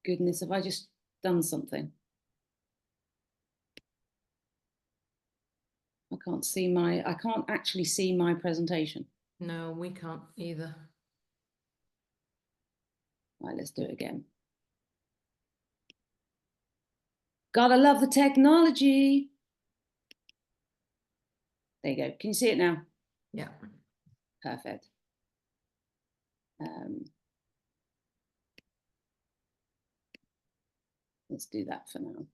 goodness, have I just done something? I can't actually see my presentation. No, we can't either. Right, let's do it again. Gotta love the technology. There you go. Can you see it now? Yeah. Perfect. Let's do that for now.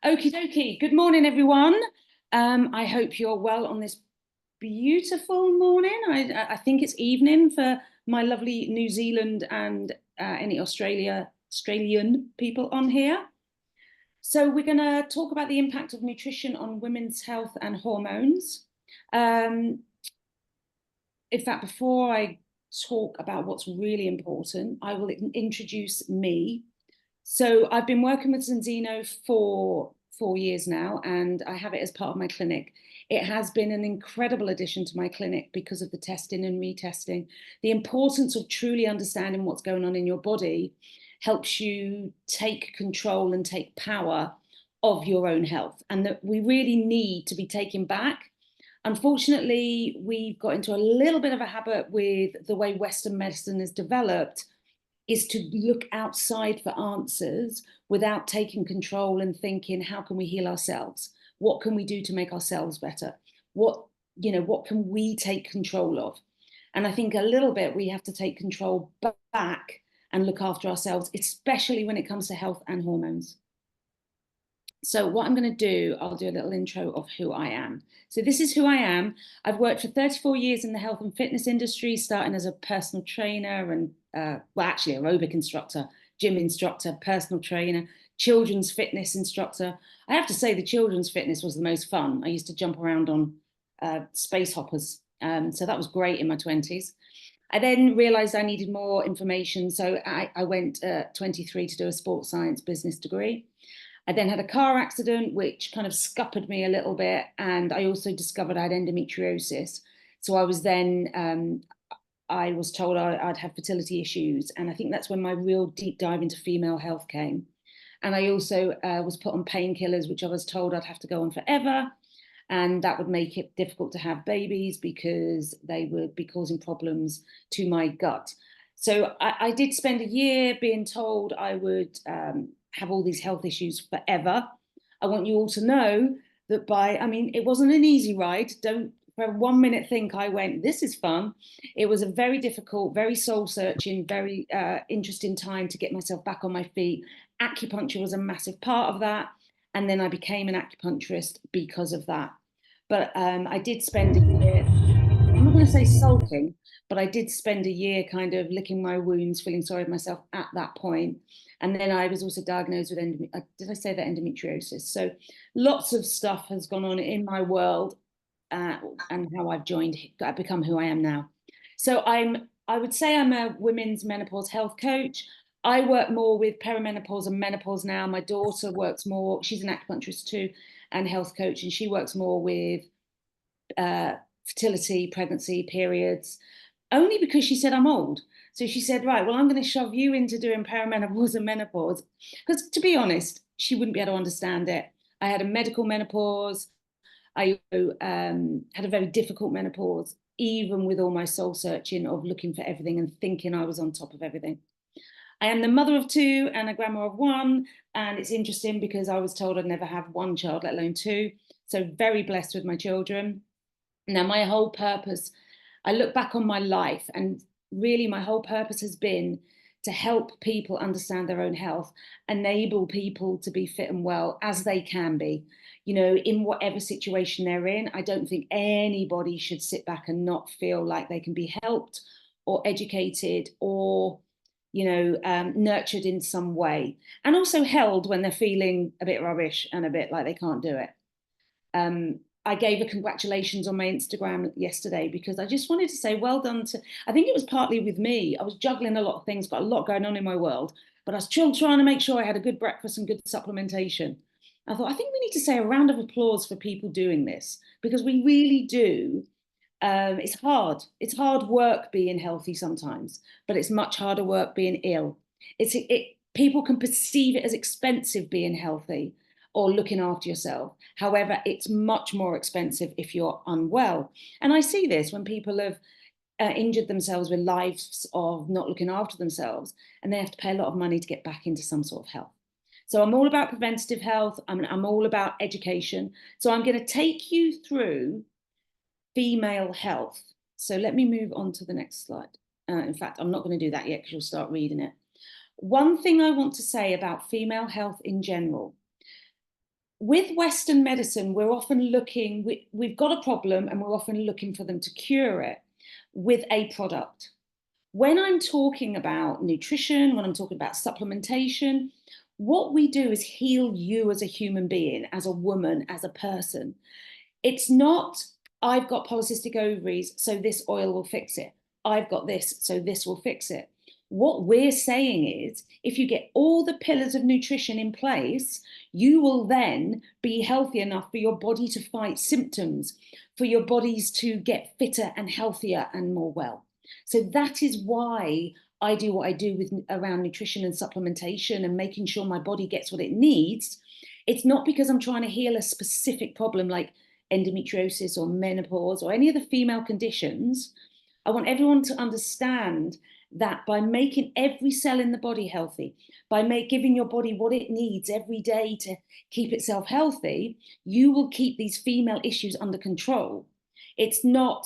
Okie dokie. Good morning, everyone. I hope you're well on this beautiful morning. I think it's evening for my lovely New Zealand and any Australian people on here. So we're going to talk about the impact of nutrition on women's health and hormones. In fact, before I talk about what's really important, I will introduce me. So I've been working with Zanzino for 4 years now, and I have it as part of my clinic. It has been an incredible addition to my clinic because of the testing and retesting. The importance of truly understanding what's going on in your body helps you take control and take power of your own health, and that we really need to be taken back. Unfortunately, we've got into a little bit of a habit with the way Western medicine is developed, is to look outside for answers without taking control and thinking, how can we heal ourselves? What can we do to make ourselves better? What can we take control of? And I think a little bit we have to take control back and look after ourselves, especially when it comes to health and hormones. So what I'm going to do, I'll do a little intro of who I am. So this is who I am. I've worked for 34 years in the health and fitness industry, starting as a personal trainer and, well, actually aerobic instructor, gym instructor, personal trainer, children's fitness instructor. I have to say the children's fitness was the most fun. I used to jump around on space hoppers. So that was great in my 20s. I then realized I needed more information. So I went at 23 to do a sports science business degree. I then had a car accident, which kind of scuppered me a little bit. And I also discovered I had endometriosis. So I was then, I was told I'd have fertility issues. And I think that's when my real deep dive into female health came. And I also was put on painkillers, which I was told I'd have to go on forever. And that would make it difficult to have babies because they would be causing problems to my gut. So I did spend a year being told I would have all these health issues forever. I want you all to know that it wasn't an easy ride. Don't for 1 minute think I went, this is fun. It was a very difficult, very soul searching, very interesting time to get myself back on my feet. Acupuncture was a massive part of that. And then I became an acupuncturist because of that. But I did spend a year, I'm not going to say sulking, but I did spend a year kind of licking my wounds, feeling sorry for myself at that point. And then I was also diagnosed with did I say that, endometriosis? So lots of stuff has gone on in my world and how I've become who I am now. So I would say I'm a women's menopause health coach. I work more with perimenopause and menopause now. My daughter works more, she's an acupuncturist too, and health coach, and she works more with fertility, pregnancy, periods, only because she said I'm old. So she said, right, well, I'm going to shove you into doing perimenopause and menopause. Because to be honest, she wouldn't be able to understand it. I had a medical menopause. I had a very difficult menopause, even with all my soul searching of looking for everything and thinking I was on top of everything. I am the mother of two and a grandma of one. And it's interesting because I was told I'd never have one child, let alone two. So very blessed with my children. Now, my whole purpose, I look back on my life, and really my whole purpose has been to help people understand their own health, enable people to be fit and well as they can be, in whatever situation they're in. I don't think anybody should sit back and not feel like they can be helped or educated or, nurtured in some way, and also held when they're feeling a bit rubbish and a bit like they can't do it. I gave a congratulations on my Instagram yesterday because I just wanted to say well done to, I think it was partly with me. I was juggling a lot of things, got a lot going on in my world, but I was still trying to make sure I had a good breakfast and good supplementation. I thought, I think we need to say a round of applause for people doing this because we really do. It's hard. It's hard work being healthy sometimes, but it's much harder work being ill. People can perceive it as expensive being healthy or looking after yourself. However, it's much more expensive if you're unwell. And I see this when people have injured themselves with lives of not looking after themselves, and they have to pay a lot of money to get back into some sort of health. So I'm all about preventative health. I'm all about education. So I'm going to take you through female health. So let me move on to the next slide. In fact, I'm not going to do that yet because you'll start reading it. One thing I want to say about female health in general. With Western medicine, we're often looking, we've got a problem and we're often looking for them to cure it with a product. When I'm talking about nutrition, when I'm talking about supplementation, what we do is heal you as a human being, as a woman, as a person. It's not, I've got polycystic ovaries, so this oil will fix it. I've got this, so this will fix it. What we're saying is, if you get all the pillars of nutrition in place, you will then be healthy enough for your body to fight symptoms, for your bodies to get fitter and healthier and more well. So that is why I do what I do with around nutrition and supplementation and making sure my body gets what it needs. It's not because I'm trying to heal a specific problem like endometriosis or menopause or any of the female conditions. I want everyone to understand that by making every cell in the body healthy, by giving your body what it needs every day to keep itself healthy, you will keep these female issues under control. It's not,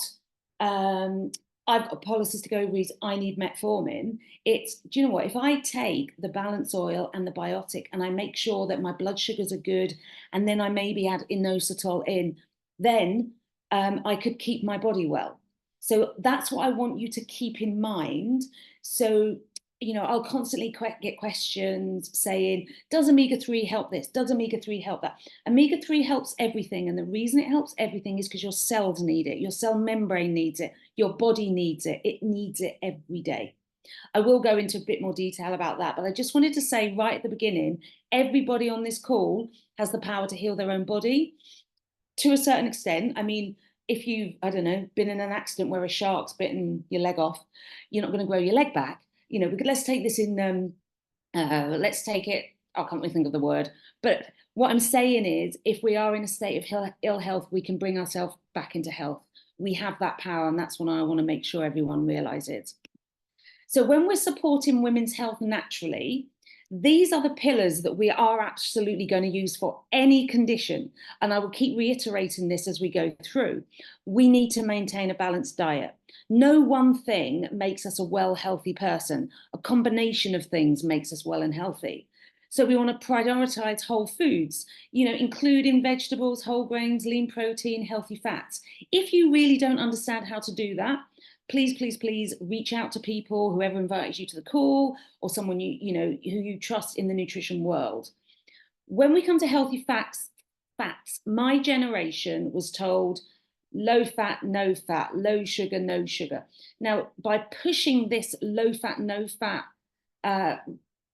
I've got polycystic ovaries, I need metformin. It's, do you know what? If I take the balance oil and the biotic and I make sure that my blood sugars are good, and then I maybe add inositol in, then I could keep my body well. So that's what I want you to keep in mind. So, you know, I'll constantly get questions saying, does omega-3 help this? Does omega-3 help that? Omega-3 helps everything. And the reason it helps everything is because your cells need it. Your cell membrane needs it. Your body needs it. It needs it every day. I will go into a bit more detail about that, but I just wanted to say right at the beginning, everybody on this call has the power to heal their own body to a certain extent. I mean, if you've, I don't know, been in an accident where a shark's bitten your leg off, you're not going to grow your leg back. You know, let's take this in, let's take it, I can't really think of the word, but what I'm saying is if we are in a state of ill health, we can bring ourselves back into health. We have that power, and that's what I want to make sure everyone realizes. So when we're supporting women's health naturally, these are the pillars that we are absolutely going to use for any condition. And I will keep reiterating this as we go through. We need to maintain a balanced diet. No one thing makes us a well, healthy person. A combination of things makes us well and healthy. So we want to prioritize whole foods, you know, including vegetables, whole grains, lean protein, healthy fats. If you really don't understand how to do that, please, please, please reach out to people, whoever invites you to the call, or someone you know who you trust in the nutrition world. When we come to healthy fats, my generation was told low fat, no fat, low sugar, no sugar. Now, by pushing this low fat, no fat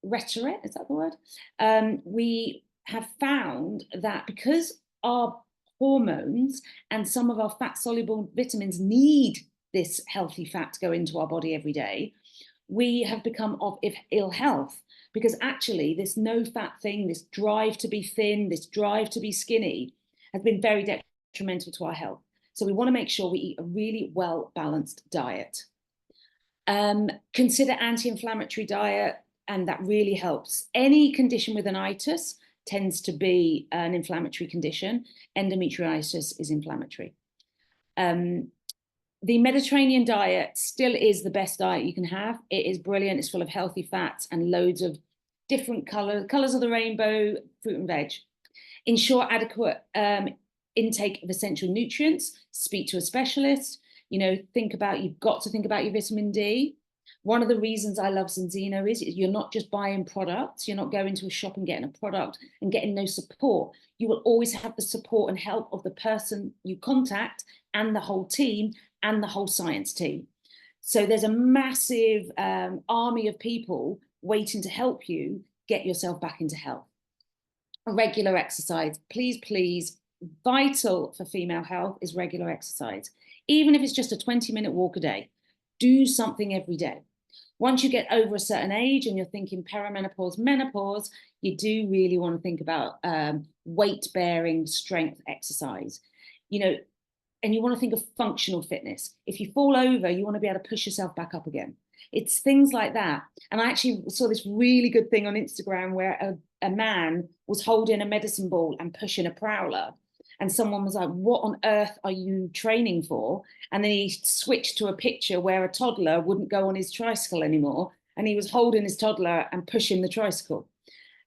rhetoric, is that the word? We have found that because our hormones and some of our fat soluble vitamins need this healthy fat to go into our body every day, we have become of ill health, because actually this no fat thing, this drive to be thin, this drive to be skinny has been very detrimental to our health. So we want to make sure we eat a really well balanced diet. Consider anti-inflammatory diet, and that really helps. Any condition with an itis tends to be an inflammatory condition. Endometriosis is inflammatory. The Mediterranean diet still is the best diet you can have. It is brilliant. It's full of healthy fats and loads of different colors of the rainbow, fruit and veg. Ensure adequate intake of essential nutrients. Speak to a specialist. You know, you've got to think about your vitamin D. One of the reasons I love Zinzino is you're not just buying products. You're not going to a shop and getting a product and getting no support. You will always have the support and help of the person you contact and the whole team and the whole science team. So there's a massive army of people waiting to help you get yourself back into health. A regular exercise, please, please. Vital for female health is regular exercise. Even if it's just a 20-minute walk a day, do something every day. Once you get over a certain age and you're thinking perimenopause, menopause, you do really want to think about weight bearing strength exercise, you know, and you want to think of functional fitness. If you fall over, you want to be able to push yourself back up again. It's things like that. And I actually saw this really good thing on Instagram where a man was holding a medicine ball and pushing a prowler. And someone was like, what on earth are you training for? And then he switched to a picture where a toddler wouldn't go on his tricycle anymore. And he was holding his toddler and pushing the tricycle.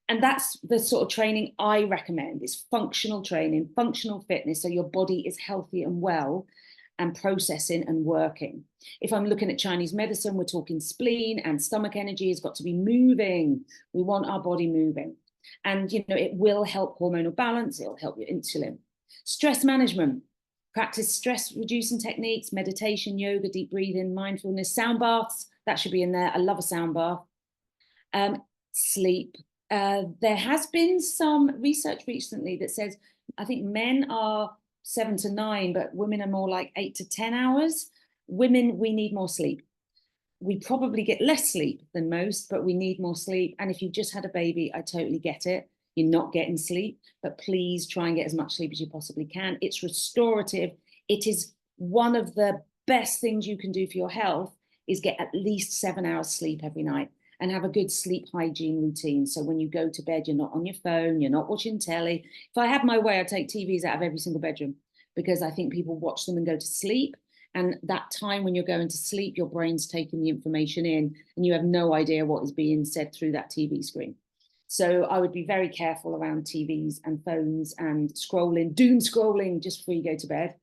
And that's the sort of training I recommend. It's functional training, functional fitness, so your body is healthy and well and processing and working. If I'm looking at Chinese medicine, we're talking spleen and stomach energy has got to be moving. We want our body moving. And, you know, it will help hormonal balance. It'll help your insulin. Stress management. Practice stress reducing techniques, meditation, yoga, deep breathing, mindfulness, sound baths. That should be in there. I love a sound bath. Sleep. There has been some research recently that says, I think men are 7 to 9, but women are more like 8 to 10 hours. Women, we need more sleep. We probably get less sleep than most, but we need more sleep. And if you've just had a baby, I totally get it. You're not getting sleep, but please try and get as much sleep as you possibly can. It's restorative. It is one of the best things you can do for your health is get at least 7 hours sleep every night and have a good sleep hygiene routine. So when you go to bed, you're not on your phone, you're not watching telly. If I had my way, I'd take TVs out of every single bedroom because I think people watch them and go to sleep. And that time when you're going to sleep, your brain's taking the information in and you have no idea what is being said through that TV screen. So I would be very careful around TVs and phones and scrolling, doom scrolling just before you go to bed.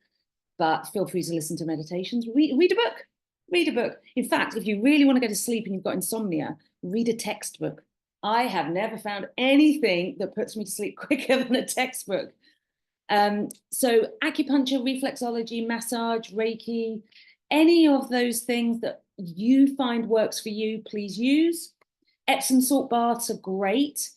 But feel free to listen to meditations, read a book. Read a book. In fact, if you really want to go to sleep and you've got insomnia, read a textbook. I have never found anything that puts me to sleep quicker than a textbook. So acupuncture, reflexology, massage, Reiki, any of those things that you find works for you, please use. Epsom salt baths are great.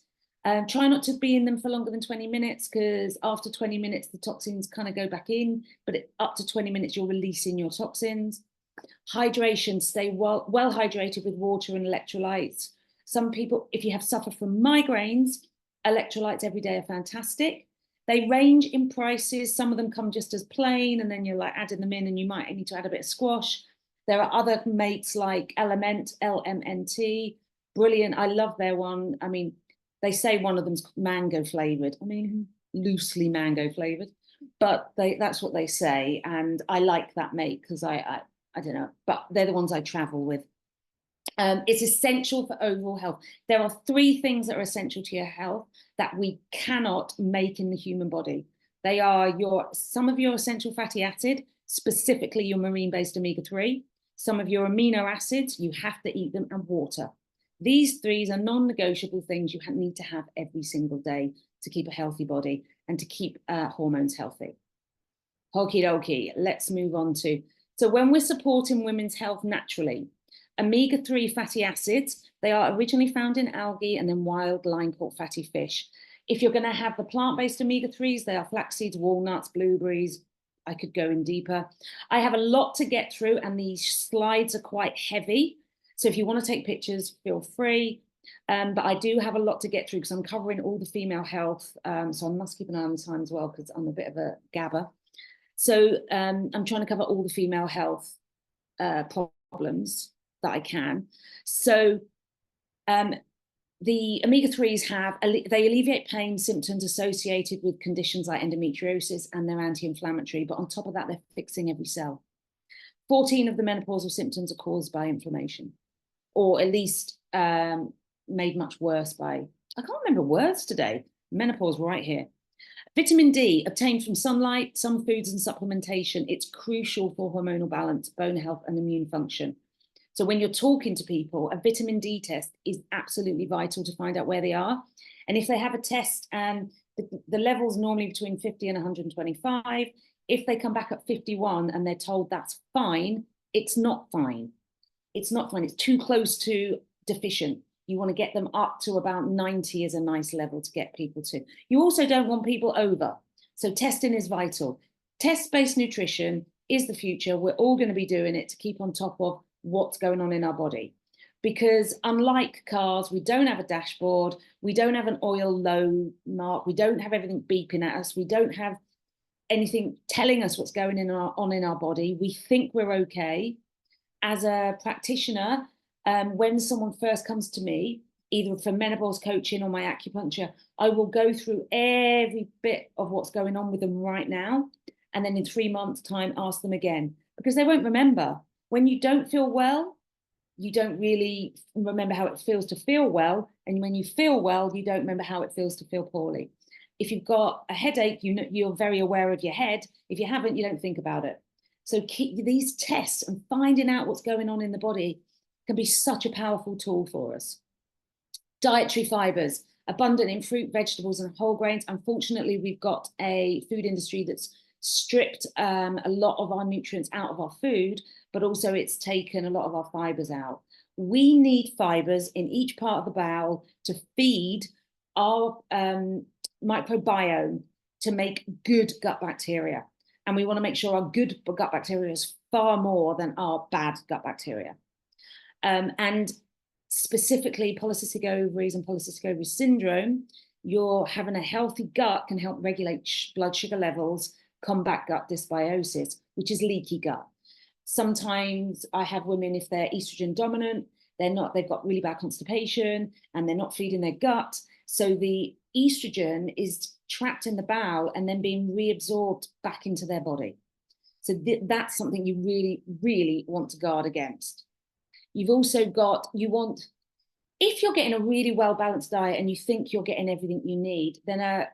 Try not to be in them for longer than 20 minutes because after 20 minutes, the toxins kind of go back in, but up to 20 minutes, you're releasing your toxins. Hydration, stay well hydrated with water and electrolytes. Some people, if you have suffered from migraines, electrolytes every day are fantastic. They range in prices. Some of them come just as plain, and then you're like adding them in, and you might need to add a bit of squash. There are other mates like Element, LMNT, brilliant. I love their one. I mean, they say one of them's mango flavored. I mean, loosely mango flavored, but that's what they say, and I like that mate because I don't know, but they're the ones I travel with. It's essential for overall health. There are 3 things that are essential to your health that we cannot make in the human body. They are some of your essential fatty acid, specifically your marine-based omega-3, some of your amino acids, you have to eat them, and water. These 3 are non-negotiable things you need to have every single day to keep a healthy body and to keep hormones healthy. Okie dokie, let's move on to. So when we're supporting women's health naturally, omega-3 fatty acids, they are originally found in algae and then wild line-caught fatty fish. If you're going to have the plant-based omega-3s, they are flax seeds, walnuts, blueberries. I could go in deeper. I have a lot to get through and these slides are quite heavy. So if you want to take pictures, feel free. But I do have a lot to get through because I'm covering all the female health. So I must keep an eye on the time as well because I'm a bit of a gabber. So I'm trying to cover all the female health problems that I can. So the omega-3s they alleviate pain symptoms associated with conditions like endometriosis, and they're anti-inflammatory. But on top of that, they're fixing every cell. 14 of the menopausal symptoms are caused by inflammation, or at least made much worse by, I can't remember words today. Menopause right here. Vitamin D, obtained from sunlight, some foods and supplementation. It's crucial for hormonal balance, bone health, and immune function. So when you're talking to people, a vitamin D test is absolutely vital to find out where they are. And if they have a test and the level's normally between 50 and 125, if they come back at 51 and they're told that's fine, it's not fine. It's not fine. It's too close to deficient. You want to get them up to about 90 is a nice level to get people to. You also don't want people over. So testing is vital. Test-based nutrition is the future. We're all going to be doing it to keep on top of what's going on in our body. because unlike cars, we don't have a dashboard, we don't have an oil low mark, we don't have everything beeping at us, we don't have anything telling us what's going on in our body. We think we're okay. As a practitioner, when someone first comes to me, either for menopause coaching or my acupuncture, I will go through every bit of what's going on with them right now. And then in 3 months' time, ask them again, because they won't remember. When you don't feel well, you don't really remember how it feels to feel well. And when you feel well, you don't remember how it feels to feel poorly. If you've got a headache, you're very aware of your head. If you haven't, you don't think about it. So keep these tests, and finding out what's going on in the body can be such a powerful tool for us. Dietary fibers, abundant in fruit, vegetables, and whole grains. Unfortunately, we've got a food industry that's stripped a lot of our nutrients out of our food, but also it's taken a lot of our fibers out. We need fibers in each part of the bowel to feed our microbiome to make good gut bacteria. And we want to make sure our good gut bacteria is far more than our bad gut bacteria. And specifically polycystic ovaries and polycystic ovary syndrome, you're having a healthy gut can help regulate blood sugar levels, combat gut dysbiosis, which is leaky gut. Sometimes I have women, if they're estrogen dominant, they've got really bad constipation and they're not feeding their gut. So the estrogen is trapped in the bowel and then being reabsorbed back into their body. So that's something you really, really want to guard against. You've also got, if you're getting a really well-balanced diet and you think you're getting everything you need, then,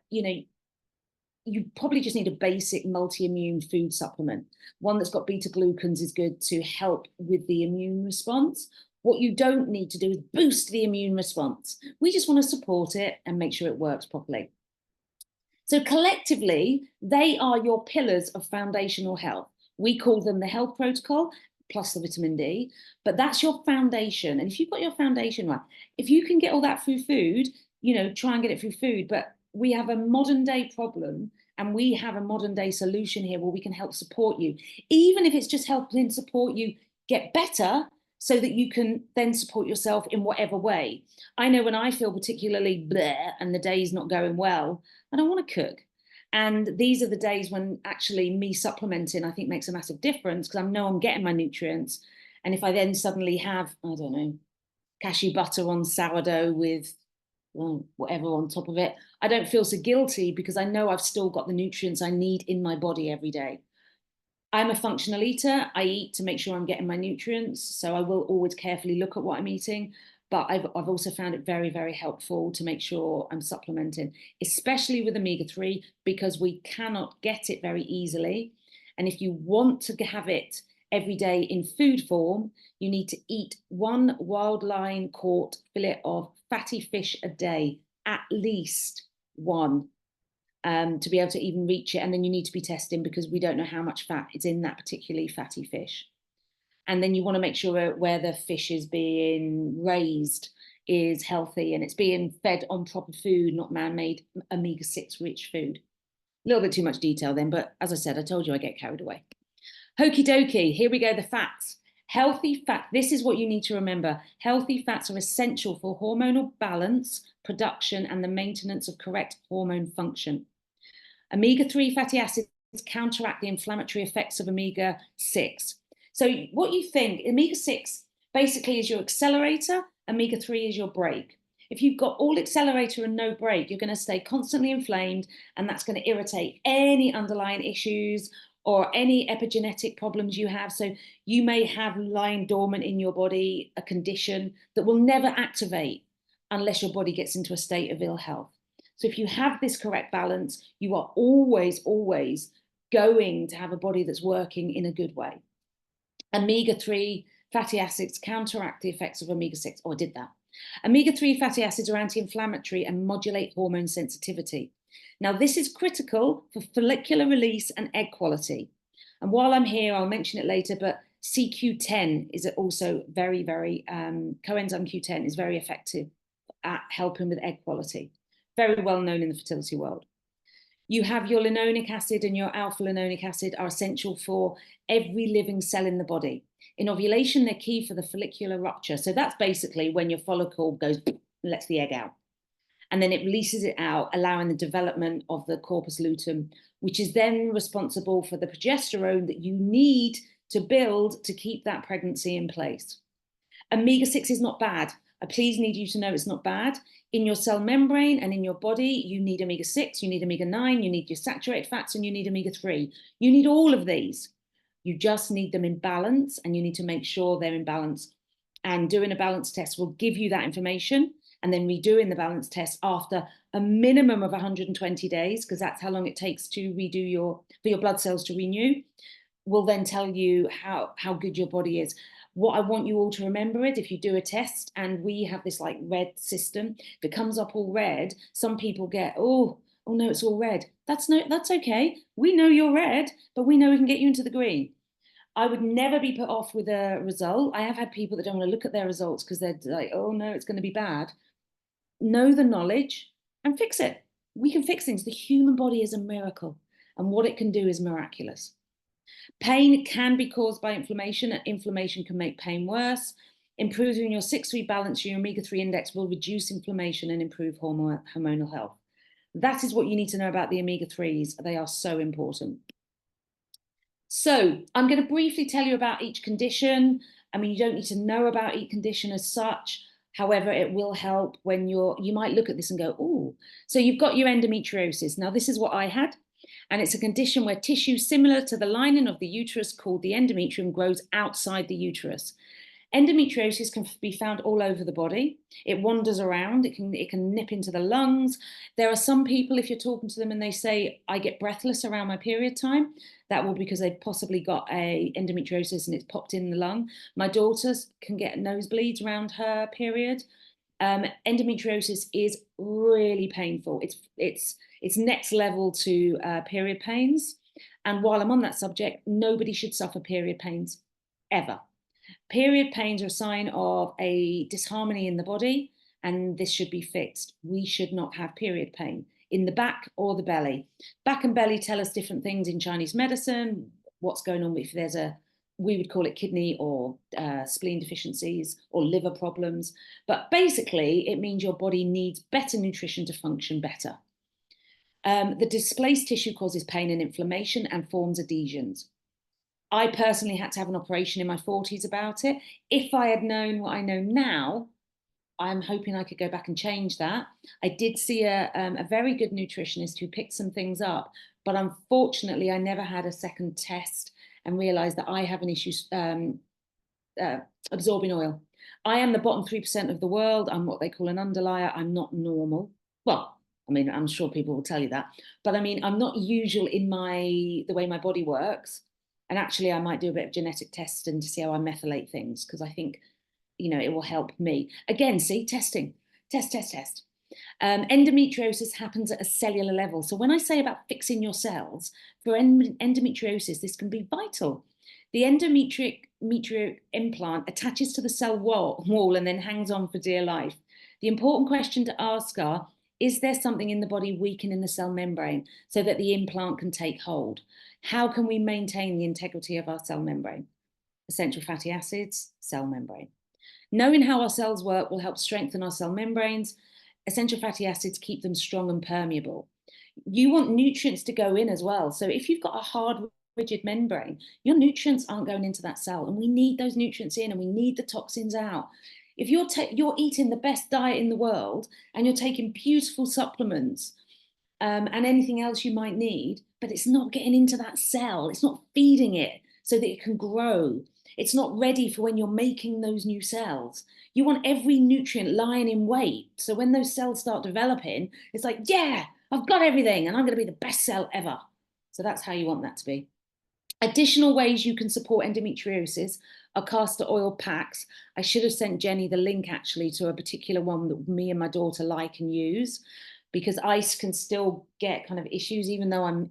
you probably just need a basic multi-immune food supplement. One that's got beta-glucans is good to help with the immune response. What you don't need to do is boost the immune response. We just want to support it and make sure it works properly. So collectively, they are your pillars of foundational health. We call them the health protocol, plus the vitamin D, but that's your foundation. And if you've got your foundation right, if you can get all that through food, try and get it through food. But we have a modern day problem and we have a modern day solution here where we can help support you, even if it's just helping support you get better so that you can then support yourself in whatever way. I know when I feel particularly bleh and the day's not going well, I don't want to cook. And these are the days when actually me supplementing, I think, makes a massive difference, because I know I'm getting my nutrients. And if I then suddenly have, I don't know, cashew butter on sourdough with whatever on top of it, I don't feel so guilty because I know I've still got the nutrients I need in my body every day. I'm a functional eater. I eat to make sure I'm getting my nutrients. So I will always carefully look at what I'm eating. But I've also found it very, very helpful to make sure I'm supplementing, especially with omega-3, because we cannot get it very easily. And if you want to have it every day in food form, you need to eat 1 wild line caught fillet of fatty fish a day, at least 1, to be able to even reach it. And then you need to be testing, because we don't know how much fat is in that particularly fatty fish. And then you want to make sure where the fish is being raised is healthy and it's being fed on proper food, not man-made omega-6 rich food. A little bit too much detail then, but as I said, I told you I get carried away. Hokey dokey, here we go, the fats. Healthy fat, this is what you need to remember. Healthy fats are essential for hormonal balance, production, and the maintenance of correct hormone function. Omega-3 fatty acids counteract the inflammatory effects of omega-6. So what you think, omega-6 basically is your accelerator, omega-3 is your brake. If you've got all accelerator and no brake, you're going to stay constantly inflamed, and that's going to irritate any underlying issues or any epigenetic problems you have. So you may have lying dormant in your body a condition that will never activate unless your body gets into a state of ill health. So if you have this correct balance, you are always, always going to have a body that's working in a good way. Omega-3 fatty acids counteract the effects of omega-6. Oh, I did that. Omega-3 fatty acids are anti-inflammatory and modulate hormone sensitivity. Now, this is critical for follicular release and egg quality. And while I'm here, I'll mention it later, but CQ10 is also very, very, coenzyme Q10 is very effective at helping with egg quality. Very well known in the fertility world. You have your linoleic acid and your alpha-linolic acid are essential for every living cell in the body. In ovulation, they're key for the follicular rupture. So that's basically when your follicle goes, lets the egg out. And then it releases it out, allowing the development of the corpus luteum, which is then responsible for the progesterone that you need to build to keep that pregnancy in place. Omega-6 is not bad. I please need you to know it's not bad. In your cell membrane and in your body, you need omega-6, you need omega-9, you need your saturated fats, and you need omega-3. You need all of these. You just need them in balance, and you need to make sure they're in balance. And doing a balance test will give you that information, and then redoing the balance test after a minimum of 120 days, because that's how long it takes to redo for your blood cells to renew, will then tell you how good your body is. What I want you all to remember is if you do a test, and we have this like red system, if it comes up all red, some people get, oh no, it's all red. That's okay. We know you're red, but we know we can get you into the green. I would never be put off with a result. I have had people that don't want to look at their results because they're like, oh no, it's going to be bad. Know the knowledge and fix it. We can fix things. The human body is a miracle, and what it can do is miraculous. Pain can be caused by inflammation, and inflammation can make pain worse. Improving your 6-3 balance, your omega-3 index will reduce inflammation and improve hormonal health. That is what you need to know about the omega-3s. They are so important. So I'm going to briefly tell you about each condition. I mean, you don't need to know about each condition as such. However, it will help when you might look at this and go, oh, so you've got your endometriosis. Now, this is what I had. And it's a condition where tissue similar to the lining of the uterus called the endometrium grows outside the uterus. Endometriosis can be found all over the body. It wanders around. It can nip into the lungs. There are some people, if you're talking to them and they say, I get breathless around my period time, that will be because they've possibly got a endometriosis and it's popped in the lung. My daughter can get nosebleeds around her period. Endometriosis is really painful. It's next level to period pains. And while I'm on that subject, nobody should suffer period pains ever. Period pains are a sign of a disharmony in the body, and this should be fixed. We should not have period pain in the back or the belly. Back and belly tell us different things in Chinese medicine, what's going on if there's we would call it kidney or spleen deficiencies or liver problems. But basically, it means your body needs better nutrition to function better. The displaced tissue causes pain and inflammation and forms adhesions. I personally had to have an operation in my 40s about it. If I had known what I know now, I'm hoping I could go back and change that. I did see a very good nutritionist who picked some things up, but unfortunately, I never had a second test and realized that I have an issue absorbing oil. I am the bottom 3% of the world. I'm what they call an underlier. I'm not normal. Well, I mean, I'm sure people will tell you that, but I mean, I'm not usual in the way my body works. And actually, I might do a bit of genetic testing to see how I methylate things, because I think, it will help me. Again, see, testing, test. Endometriosis happens at a cellular level. So when I say about fixing your cells, for endometriosis, this can be vital. The endometric implant attaches to the cell wall and then hangs on for dear life. The important question to ask are, is there something in the body weakening the cell membrane so that the implant can take hold? How can we maintain the integrity of our cell membrane? Essential fatty acids, cell membrane. Knowing how our cells work will help strengthen our cell membranes. Essential fatty acids keep them strong and permeable. You want nutrients to go in as well. So if you've got a hard, rigid membrane, your nutrients aren't going into that cell. And we need those nutrients in, and we need the toxins out. If you're eating the best diet in the world and you're taking beautiful supplements and anything else you might need, but it's not getting into that cell, it's not feeding it so that it can grow. It's not ready for when you're making those new cells. You want every nutrient lying in wait. So when those cells start developing, it's like, yeah, I've got everything and I'm going to be the best cell ever. So that's how you want that to be. Additional ways you can support endometriosis are castor oil packs. I should have sent Jenny the link actually to a particular one that me and my daughter like and use, because ice can still get kind of issues even though I'm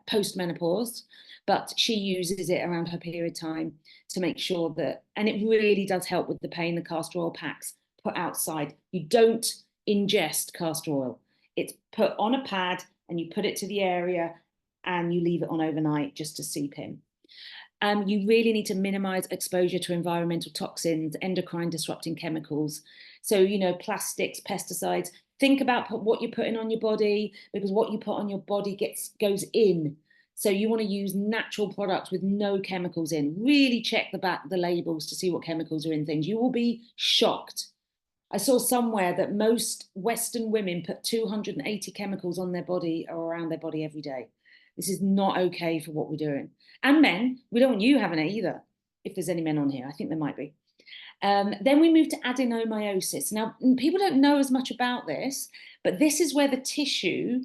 post-menopause, but she uses it around her period time to make sure that, and it really does help with the pain, the castor oil packs put outside. You don't ingest castor oil. It's put on a pad and you put it to the area and you leave it on overnight just to seep in. You really need to minimize exposure to environmental toxins, endocrine disrupting chemicals. So, plastics, pesticides. Think about what you're putting on your body, because what you put on your body goes in. So you want to use natural products with no chemicals in. Really check the labels to see what chemicals are in things. You will be shocked. I saw somewhere that most Western women put 280 chemicals on their body or around their body every day. This is not okay for what we're doing. And men, we don't want you having it either. If there's any men on here, I think there might be. Then we move to adenomyosis. Now, people don't know as much about this, but this is where the tissue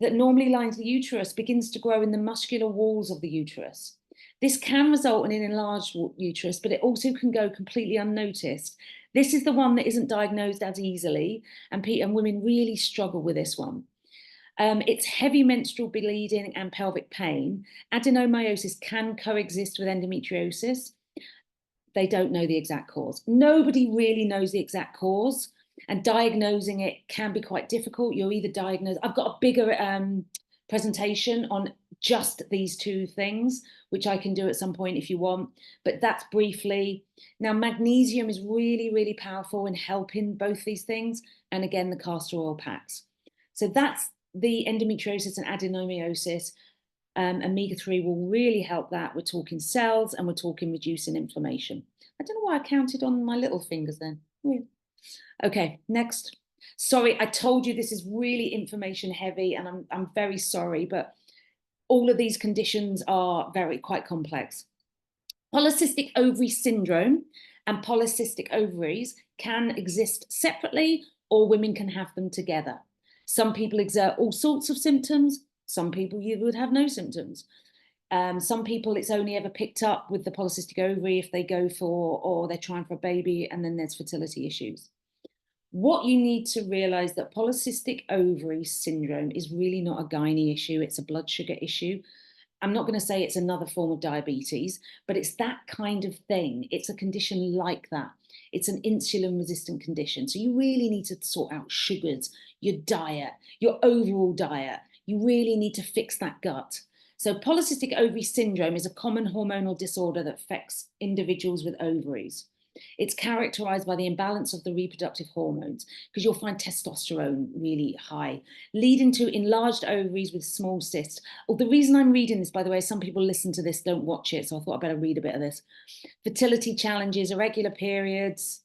that normally lines the uterus begins to grow in the muscular walls of the uterus. This can result in an enlarged uterus, but it also can go completely unnoticed. This is the one that isn't diagnosed as easily, and women really struggle with this one. It's heavy menstrual bleeding and pelvic pain. Adenomyosis can coexist with endometriosis. They don't know the exact cause. Nobody really knows the exact cause, and diagnosing it can be quite difficult. You're either diagnosed. I've got a bigger presentation on just these two things, which I can do at some point if you want, but that's briefly. Now, magnesium is really, really powerful in helping both these things, and again, the castor oil packs. So that's the endometriosis and adenomyosis. Omega-3 will really help that. We're talking cells and we're talking reducing inflammation. I don't know why I counted on my little fingers then. Weird. Okay, next. Sorry, I told you this is really information heavy, and I'm very sorry, but all of these conditions are quite complex. Polycystic ovary syndrome and polycystic ovaries can exist separately, or women can have them together. Some people exert all sorts of symptoms. Some people you would have no symptoms. Some people it's only ever picked up with the polycystic ovary if they go for, or they're trying for a baby, and then there's fertility issues. What you need to realize that polycystic ovary syndrome is really not a gynae issue, it's a blood sugar issue. I'm not going to say it's another form of diabetes, but it's that kind of thing. It's a condition like that. It's an insulin resistant condition. So you really need to sort out sugars, your diet, your overall diet. You really need to fix that gut. So polycystic ovary syndrome is a common hormonal disorder that affects individuals with ovaries. It's characterized by the imbalance of the reproductive hormones, because you'll find testosterone really high, leading to enlarged ovaries with small cysts. Oh, the reason I'm reading this, by the way, some people listen to this, don't watch it, so I thought I'd better read a bit of this. Fertility challenges, irregular periods,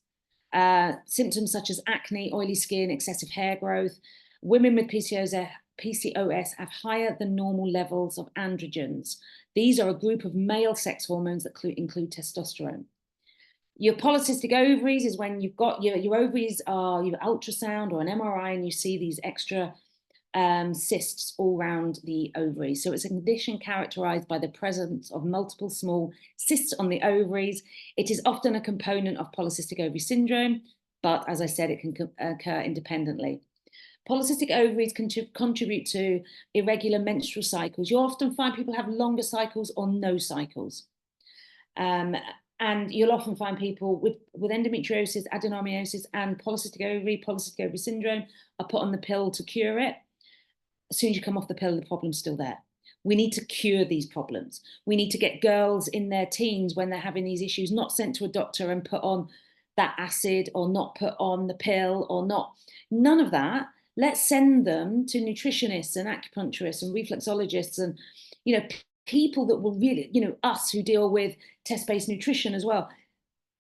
symptoms such as acne, oily skin, excessive hair growth. Women with PCOS have higher than normal levels of androgens. These are a group of male sex hormones that include testosterone. Your polycystic ovaries is when you've got your ovaries are your ultrasound or an MRI, and you see these extra cysts all around the ovaries. So it's a condition characterized by the presence of multiple small cysts on the ovaries. It is often a component of polycystic ovary syndrome, but as I said, it can occur independently. Polycystic ovaries contribute to irregular menstrual cycles. You often find people have longer cycles or no cycles. And you'll often find people with endometriosis, adenomyosis, and polycystic ovary syndrome are put on the pill to cure it. As soon as you come off the pill, the problem's still there. We need to cure these problems. We need to get girls in their teens, when they're having these issues, not sent to a doctor and put on that acid, or not put on the pill, or not. None of that. Let's send them to nutritionists and acupuncturists and reflexologists and, people that will really, us who deal with test-based nutrition as well.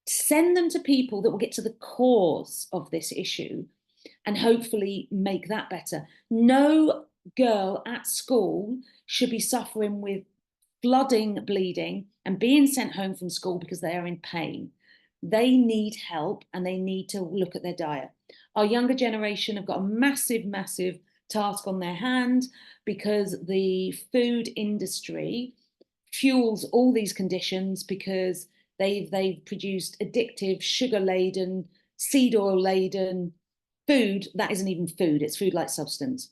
Send them to people that will get to the cause of this issue and hopefully make that better. No girl at school should be suffering with flooding bleeding and being sent home from school because they are in pain. They need help, and they need to look at their diet. Our younger generation have got a massive, massive task on their hand, because the food industry fuels all these conditions, because they've produced addictive, sugar-laden, seed oil-laden food that isn't even food, it's food-like substance.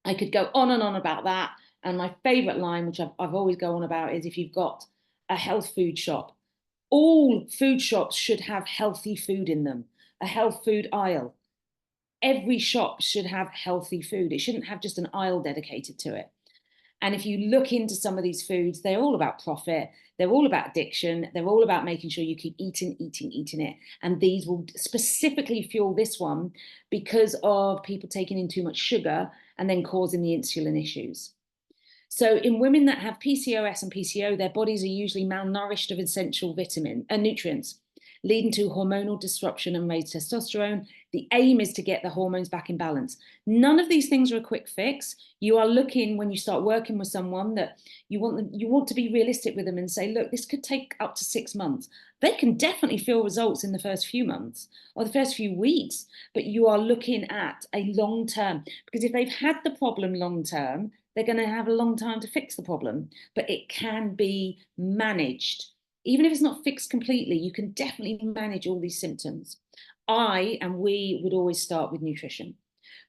I could go on and on about that. And my favorite line, which I've always go on about, is if you've got a health food shop, all food shops should have healthy food in them, a health food aisle. Every shop should have healthy food. It shouldn't have just an aisle dedicated to it. And if you look into some of these foods, they're all about profit. They're all about addiction. They're all about making sure you keep eating it. And these will specifically fuel this one because of people taking in too much sugar and then causing the insulin issues. So in women that have PCOS and PCO, their bodies are usually malnourished of essential vitamin and nutrients, leading to hormonal disruption and raised testosterone. The aim is to get the hormones back in balance. None of these things are a quick fix. You are looking, when you start working with someone, that you want to be realistic with them and say, look, this could take up to 6 months. They can definitely feel results in the first few months or the first few weeks, but you are looking at a long term, because if they've had the problem long term, they're going to have a long time to fix the problem, but it can be managed. Even if it's not fixed completely, you can definitely manage all these symptoms. We would always start with nutrition.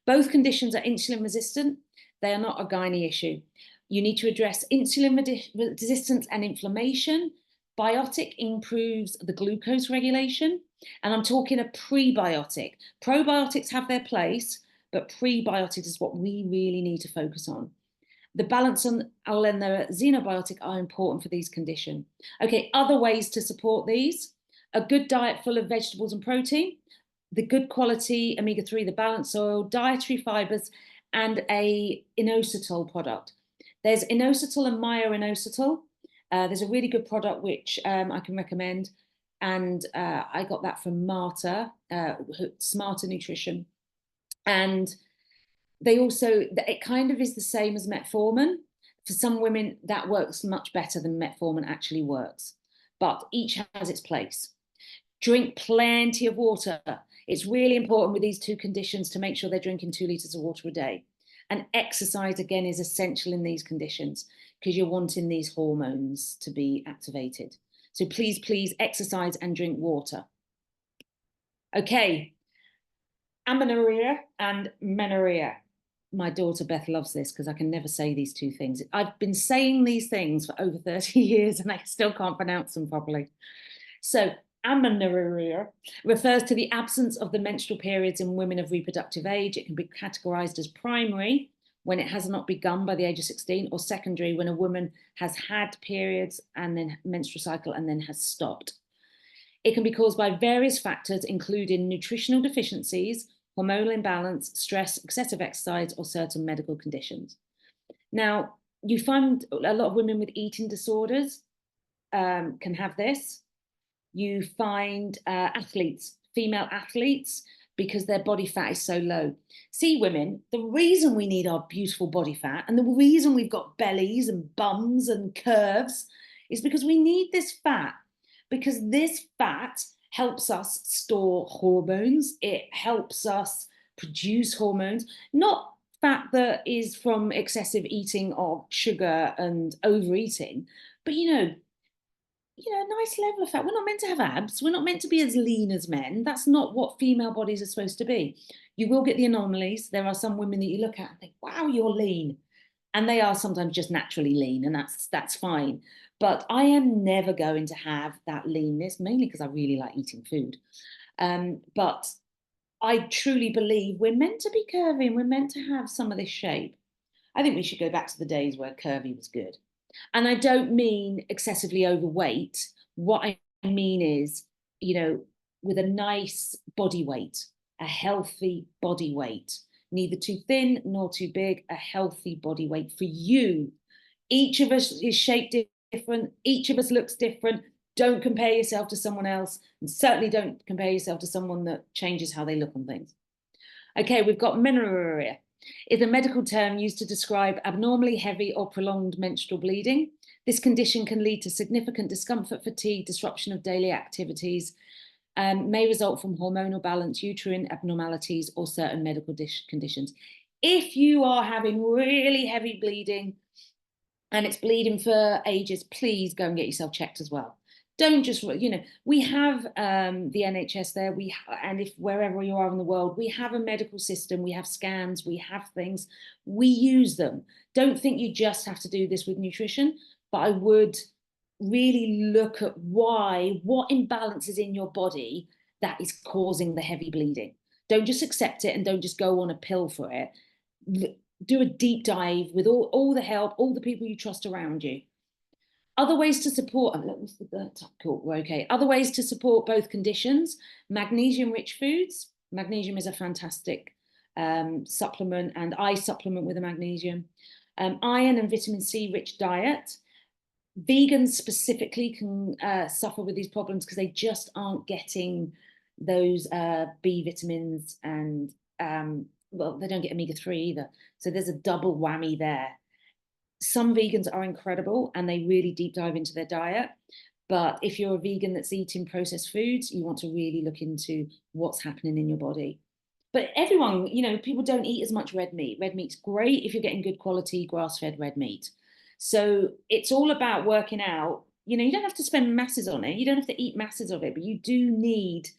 Both conditions are insulin resistant. They are not a gynae issue. You need to address insulin resistance and inflammation. Biotic improves the glucose regulation. And I'm talking a prebiotic. Probiotics have their place, but prebiotics is what we really need to focus on. The balance and the xenobiotic are important for these conditions. Okay, other ways to support these: a good diet full of vegetables and protein, the good quality omega-3, the balanced oil, dietary fibers, and a inositol product. There's inositol and myo-inositol. There's a really good product which I can recommend, and I got that from Marta, Smarter Nutrition. And they also, it kind of is the same as metformin. For some women, that works much better than metformin actually works, but each has its place. Drink plenty of water. It's really important with these two conditions to make sure they're drinking 2 litres of water a day. And exercise, again, is essential in these conditions because you're wanting these hormones to be activated. So please, please exercise and drink water. Okay, amenorrhea and menorrhea. My daughter Beth loves this because I can never say these two things. I've been saying these things for over 30 years and I still can't pronounce them properly. So amenorrhea refers to the absence of the menstrual periods in women of reproductive age. It can be categorized as primary when it has not begun by the age of 16, or secondary when a woman has had periods and then menstrual cycle and then has stopped. It can be caused by various factors, including nutritional deficiencies, hormonal imbalance, stress, excessive exercise, or certain medical conditions. Now, you find a lot of women with eating disorders can have this. You find athletes, female athletes, because their body fat is so low. See, women, the reason we need our beautiful body fat and the reason we've got bellies and bums and curves is because we need this fat, because this fat helps us store hormones. It helps us produce hormones, not fat that is from excessive eating of sugar and overeating, but a nice level of fat. We're not meant to have abs. We're not meant to be as lean as men. That's not what female bodies are supposed to be. You will get the anomalies. There are some women that you look at and think, wow, you're lean. And they are sometimes just naturally lean, and that's fine. But I am never going to have that leanness, mainly because I really like eating food. But I truly believe we're meant to be curvy and we're meant to have some of this shape. I think we should go back to the days where curvy was good. And I don't mean excessively overweight. What I mean is, with a nice body weight, a healthy body weight, neither too thin nor too big, a healthy body weight for you. Each of us is shaped different. Each of us looks different. Don't compare yourself to someone else, and certainly don't compare yourself to someone that changes how they look on things. Okay, we've got menorrhea. It's a medical term used to describe abnormally heavy or prolonged menstrual bleeding. This condition can lead to significant discomfort, fatigue, disruption of daily activities, may result from hormonal balance, uterine abnormalities, or certain medical conditions. If you are having really heavy bleeding and it's bleeding for ages, please go and get yourself checked as well. Don't just, we have the NHS there, and if wherever you are in the world, we have a medical system, we have scans, we have things, we use them. Don't think you just have to do this with nutrition, but I would really look at what imbalance is in your body that is causing the heavy bleeding. Don't just accept it and don't just go on a pill for it. do a deep dive with all the help, all the people you trust around you. Other ways to support, cool, we're okay. Other ways to support both conditions: magnesium-rich foods. Magnesium is a fantastic supplement, and I supplement with a magnesium. Iron and vitamin C-rich diet. Vegans specifically can suffer with these problems because they just aren't getting those B vitamins, and well, they don't get omega-3 either. So there's a double whammy there. Some vegans are incredible and they really deep dive into their diet. But if you're a vegan that's eating processed foods, you want to really look into what's happening in your body. But everyone, people don't eat as much red meat. Red meat's great if you're getting good quality grass-fed red meat. So it's all about working out. You don't have to spend masses on it. You don't have to eat masses of it, but you do need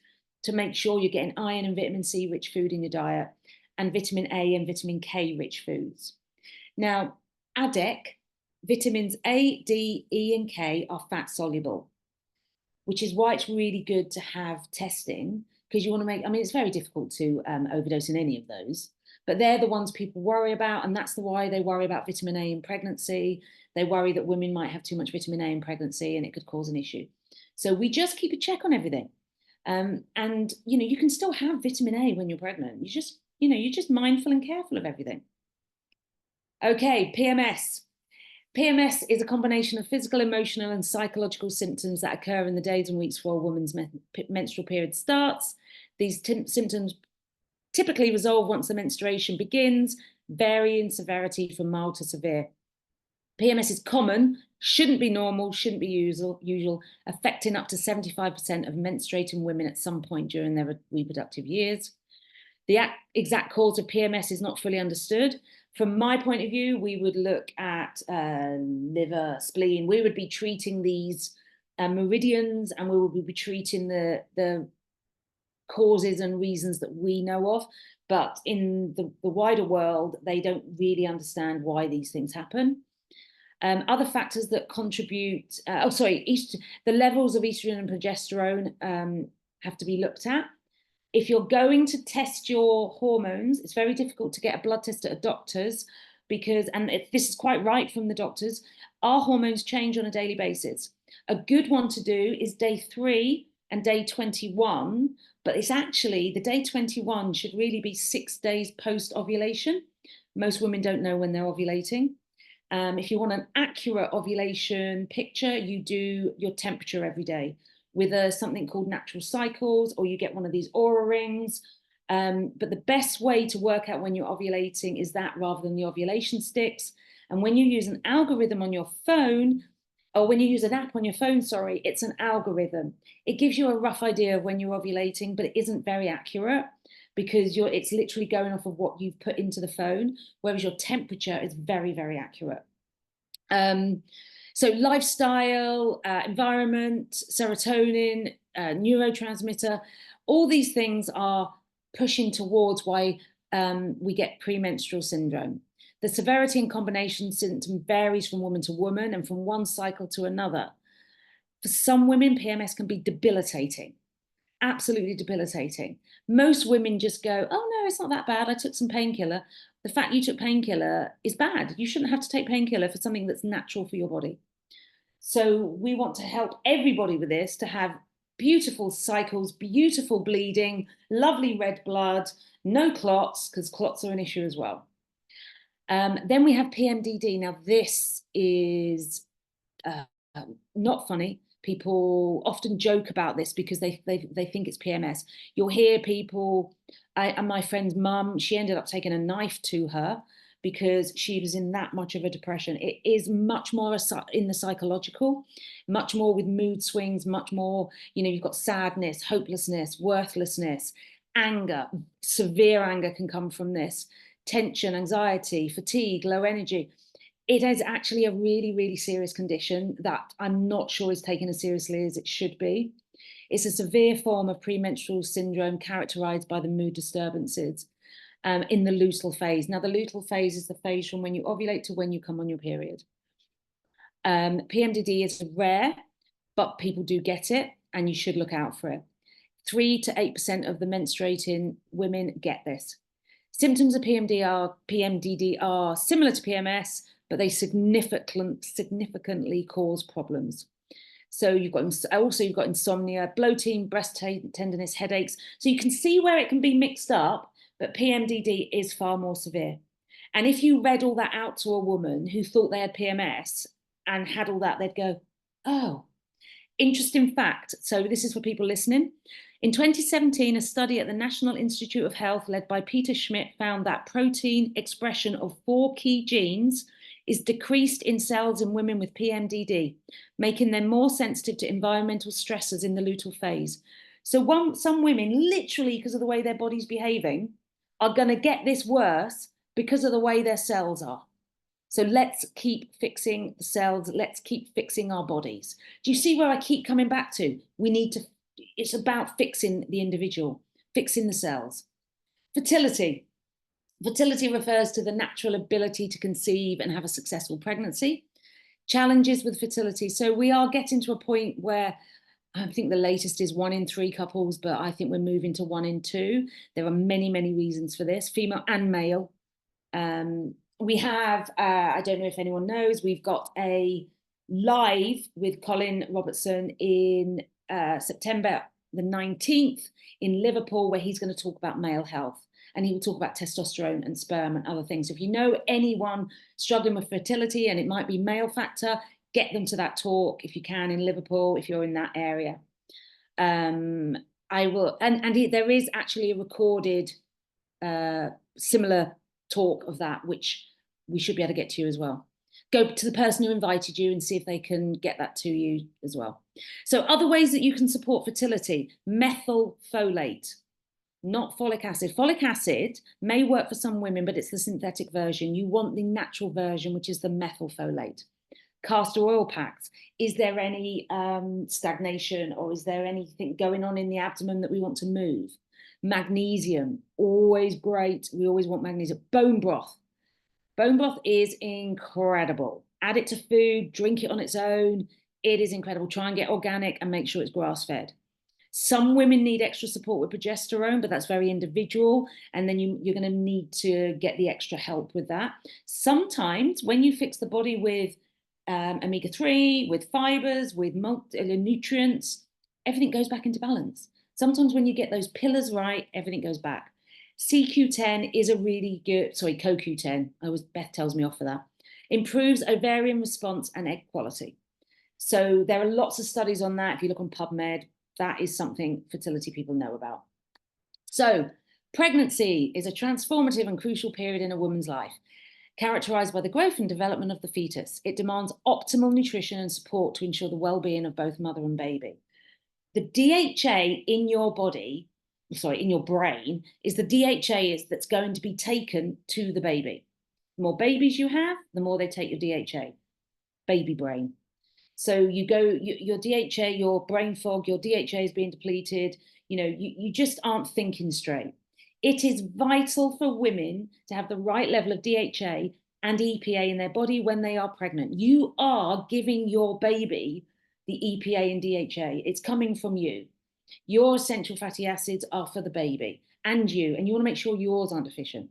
to make sure you're getting iron and vitamin C rich food in your diet, and vitamin A and vitamin K rich foods. Now, ADEC, vitamins A, D, E, and K are fat soluble, which is why it's really good to have testing, because you want to it's very difficult to overdose in any of those, but they're the ones people worry about. And that's why they worry about vitamin A in pregnancy. They worry that women might have too much vitamin A in pregnancy and it could cause an issue. So we just keep a check on everything. And, you can still have vitamin A when you're pregnant. You're just mindful and careful of everything. Okay, PMS. PMS is a combination of physical, emotional, and psychological symptoms that occur in the days and weeks before a woman's menstrual period starts. These symptoms typically resolve once the menstruation begins, vary in severity from mild to severe. PMS is common, shouldn't be normal, shouldn't be usual, affecting up to 75% of menstruating women at some point during their reproductive years. The exact cause of PMS is not fully understood. From my point of view, we would look at liver, spleen. We would be treating these meridians, and we would be treating the causes and reasons that we know of. But in the wider world, they don't really understand why these things happen. Other factors that contribute, the levels of estrogen and progesterone have to be looked at. If you're going to test your hormones, it's very difficult to get a blood test at a doctor's because, and this is quite right from the doctors, our hormones change on a daily basis. A good one to do is day 3 and day 21, but it's actually, the day 21 should really be 6 days post-ovulation. Most women don't know when they're ovulating. If you want an accurate ovulation picture, you do your temperature every day with something called natural cycles, or you get one of these Aura rings. But the best way to work out when you're ovulating is that, rather than the ovulation sticks. And when you use an algorithm on your phone, or when you use an app on your phone, sorry, it's an algorithm. It gives you a rough idea of when you're ovulating, but it isn't very accurate because it's literally going off of what you've put into the phone, whereas your temperature is very, very accurate. So lifestyle, environment, serotonin, neurotransmitter, all these things are pushing towards why we get premenstrual syndrome. The severity and combination symptom varies from woman to woman and from one cycle to another. For some women, PMS can be debilitating, absolutely debilitating. Most women just go, oh no, it's not that bad, I took some painkiller. The fact you took painkiller is bad. You shouldn't have to take painkiller for something that's natural for your body. So we want to help everybody with this to have beautiful cycles, beautiful bleeding, lovely red blood, no clots, because clots are an issue as well. Then we have PMDD. Now this is not funny. People often joke about this because they think it's PMS. You'll hear people, and my friend's mum, she ended up taking a knife to her because she was in that much of a depression. It is much more in the psychological, much more with mood swings, much more, you've got sadness, hopelessness, worthlessness, anger. Severe anger can come from this. Tension, anxiety, fatigue, low energy. It is actually a really, really serious condition that I'm not sure is taken as seriously as it should be. It's a severe form of premenstrual syndrome characterized by the mood disturbances in the luteal phase. Now, the luteal phase is the phase from when you ovulate to when you come on your period. PMDD is rare, but people do get it, and you should look out for it. 3 to 8% of the menstruating women get this. Symptoms of PMDD are similar to PMS, but they significantly cause problems. So you've got insomnia, bloating, breast tenderness, headaches. So you can see where it can be mixed up, but PMDD is far more severe. And if you read all that out to a woman who thought they had PMS and had all that, they'd go, oh, interesting fact. So this is for people listening. In 2017, a study at the National Institute of Health led by Peter Schmidt found that protein expression of 4 key genes is decreased in cells in women with PMDD, making them more sensitive to environmental stressors in the luteal phase. So some women, literally because of the way their body's behaving, are going to get this worse because of the way their cells are. So let's keep fixing the cells. Let's keep fixing our bodies. Do you see where I keep coming back to? It's about fixing the individual, fixing the cells. Fertility. Fertility refers to the natural ability to conceive and have a successful pregnancy. Challenges with fertility. So we are getting to a point where I think the latest is 1 in 3 couples, but I think we're moving to 1 in 2. There are many, many reasons for this, female and male. We have, I don't know if anyone knows, we've got a live with Colin Robertson in September the 19th in Liverpool, where he's going to talk about male health. And he will talk about testosterone and sperm and other things. So if you know anyone struggling with fertility and it might be male factor, get them to that talk if you can in Liverpool, if you're in that area. I will, and there is actually a recorded similar talk of that, which we should be able to get to you as well. Go to the person who invited you and see if they can get that to you as well. So other ways that you can support fertility: methylfolate, not folic acid. Folic acid may work for some women, but it's the synthetic version. You want the natural version, which is the methylfolate. Castor oil packs. Is there any stagnation, or is there anything going on in the abdomen that we want to move? Magnesium, always great. We always want magnesium. Bone broth. Bone broth is incredible. Add it to food, drink it on its own. It is incredible. Try and get organic and make sure it's grass-fed. Some women need extra support with progesterone, but that's very individual. And then you're going to need to get the extra help with that. Sometimes when you fix the body with omega-3, with fibers, with nutrients, everything goes back into balance. Sometimes when you get those pillars right, everything goes back. CoQ10 is a really good, CoQ10, Beth tells me off for that. Improves ovarian response and egg quality. So there are lots of studies on that. If you look on PubMed, that is something fertility people know about. So pregnancy is a transformative and crucial period in a woman's life, characterized by the growth and development of the fetus. It demands optimal nutrition and support to ensure the well-being of both mother and baby. The DHA in your body, in your brain, is the DHA that's going to be taken to the baby. The more babies you have, the more they take your DHA. Baby brain. So your DHA, your brain fog, your DHA is being depleted. You just aren't thinking straight. It is vital for women to have the right level of DHA and EPA in their body when they are pregnant. You are giving your baby the EPA and DHA. It's coming from you. Your essential fatty acids are for the baby and you want to make sure yours aren't deficient.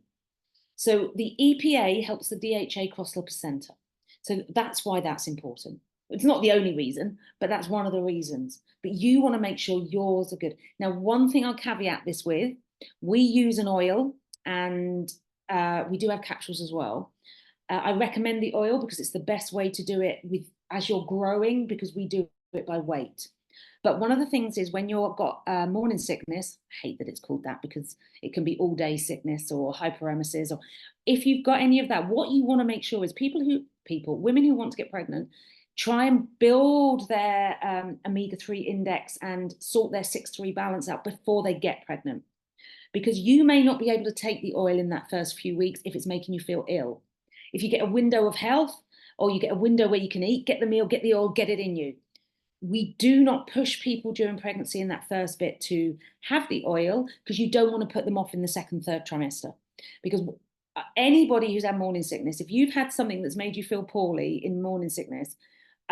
So the EPA helps the DHA cross the placenta. So that's why that's important. It's not the only reason, but that's one of the reasons. But you want to make sure yours are good. Now, one thing I'll caveat this with, we use an oil and we do have capsules as well. I recommend the oil because it's the best way to do it as you're growing, because we do it by weight. But one of the things is when you've got morning sickness, I hate that it's called that because it can be all day sickness or hyperemesis, or if you've got any of that, what you want to make sure is women who want to get pregnant, try and build their omega-3 index and sort their 6-3 balance out before they get pregnant. Because you may not be able to take the oil in that first few weeks if it's making you feel ill. If you get a window of health, or you get a window where you can eat, get the meal, get the oil, get it in you. We do not push people during pregnancy in that first bit to have the oil, because you don't want to put them off in the 2nd, 3rd trimester. Because anybody who's had morning sickness, if you've had something that's made you feel poorly in morning sickness,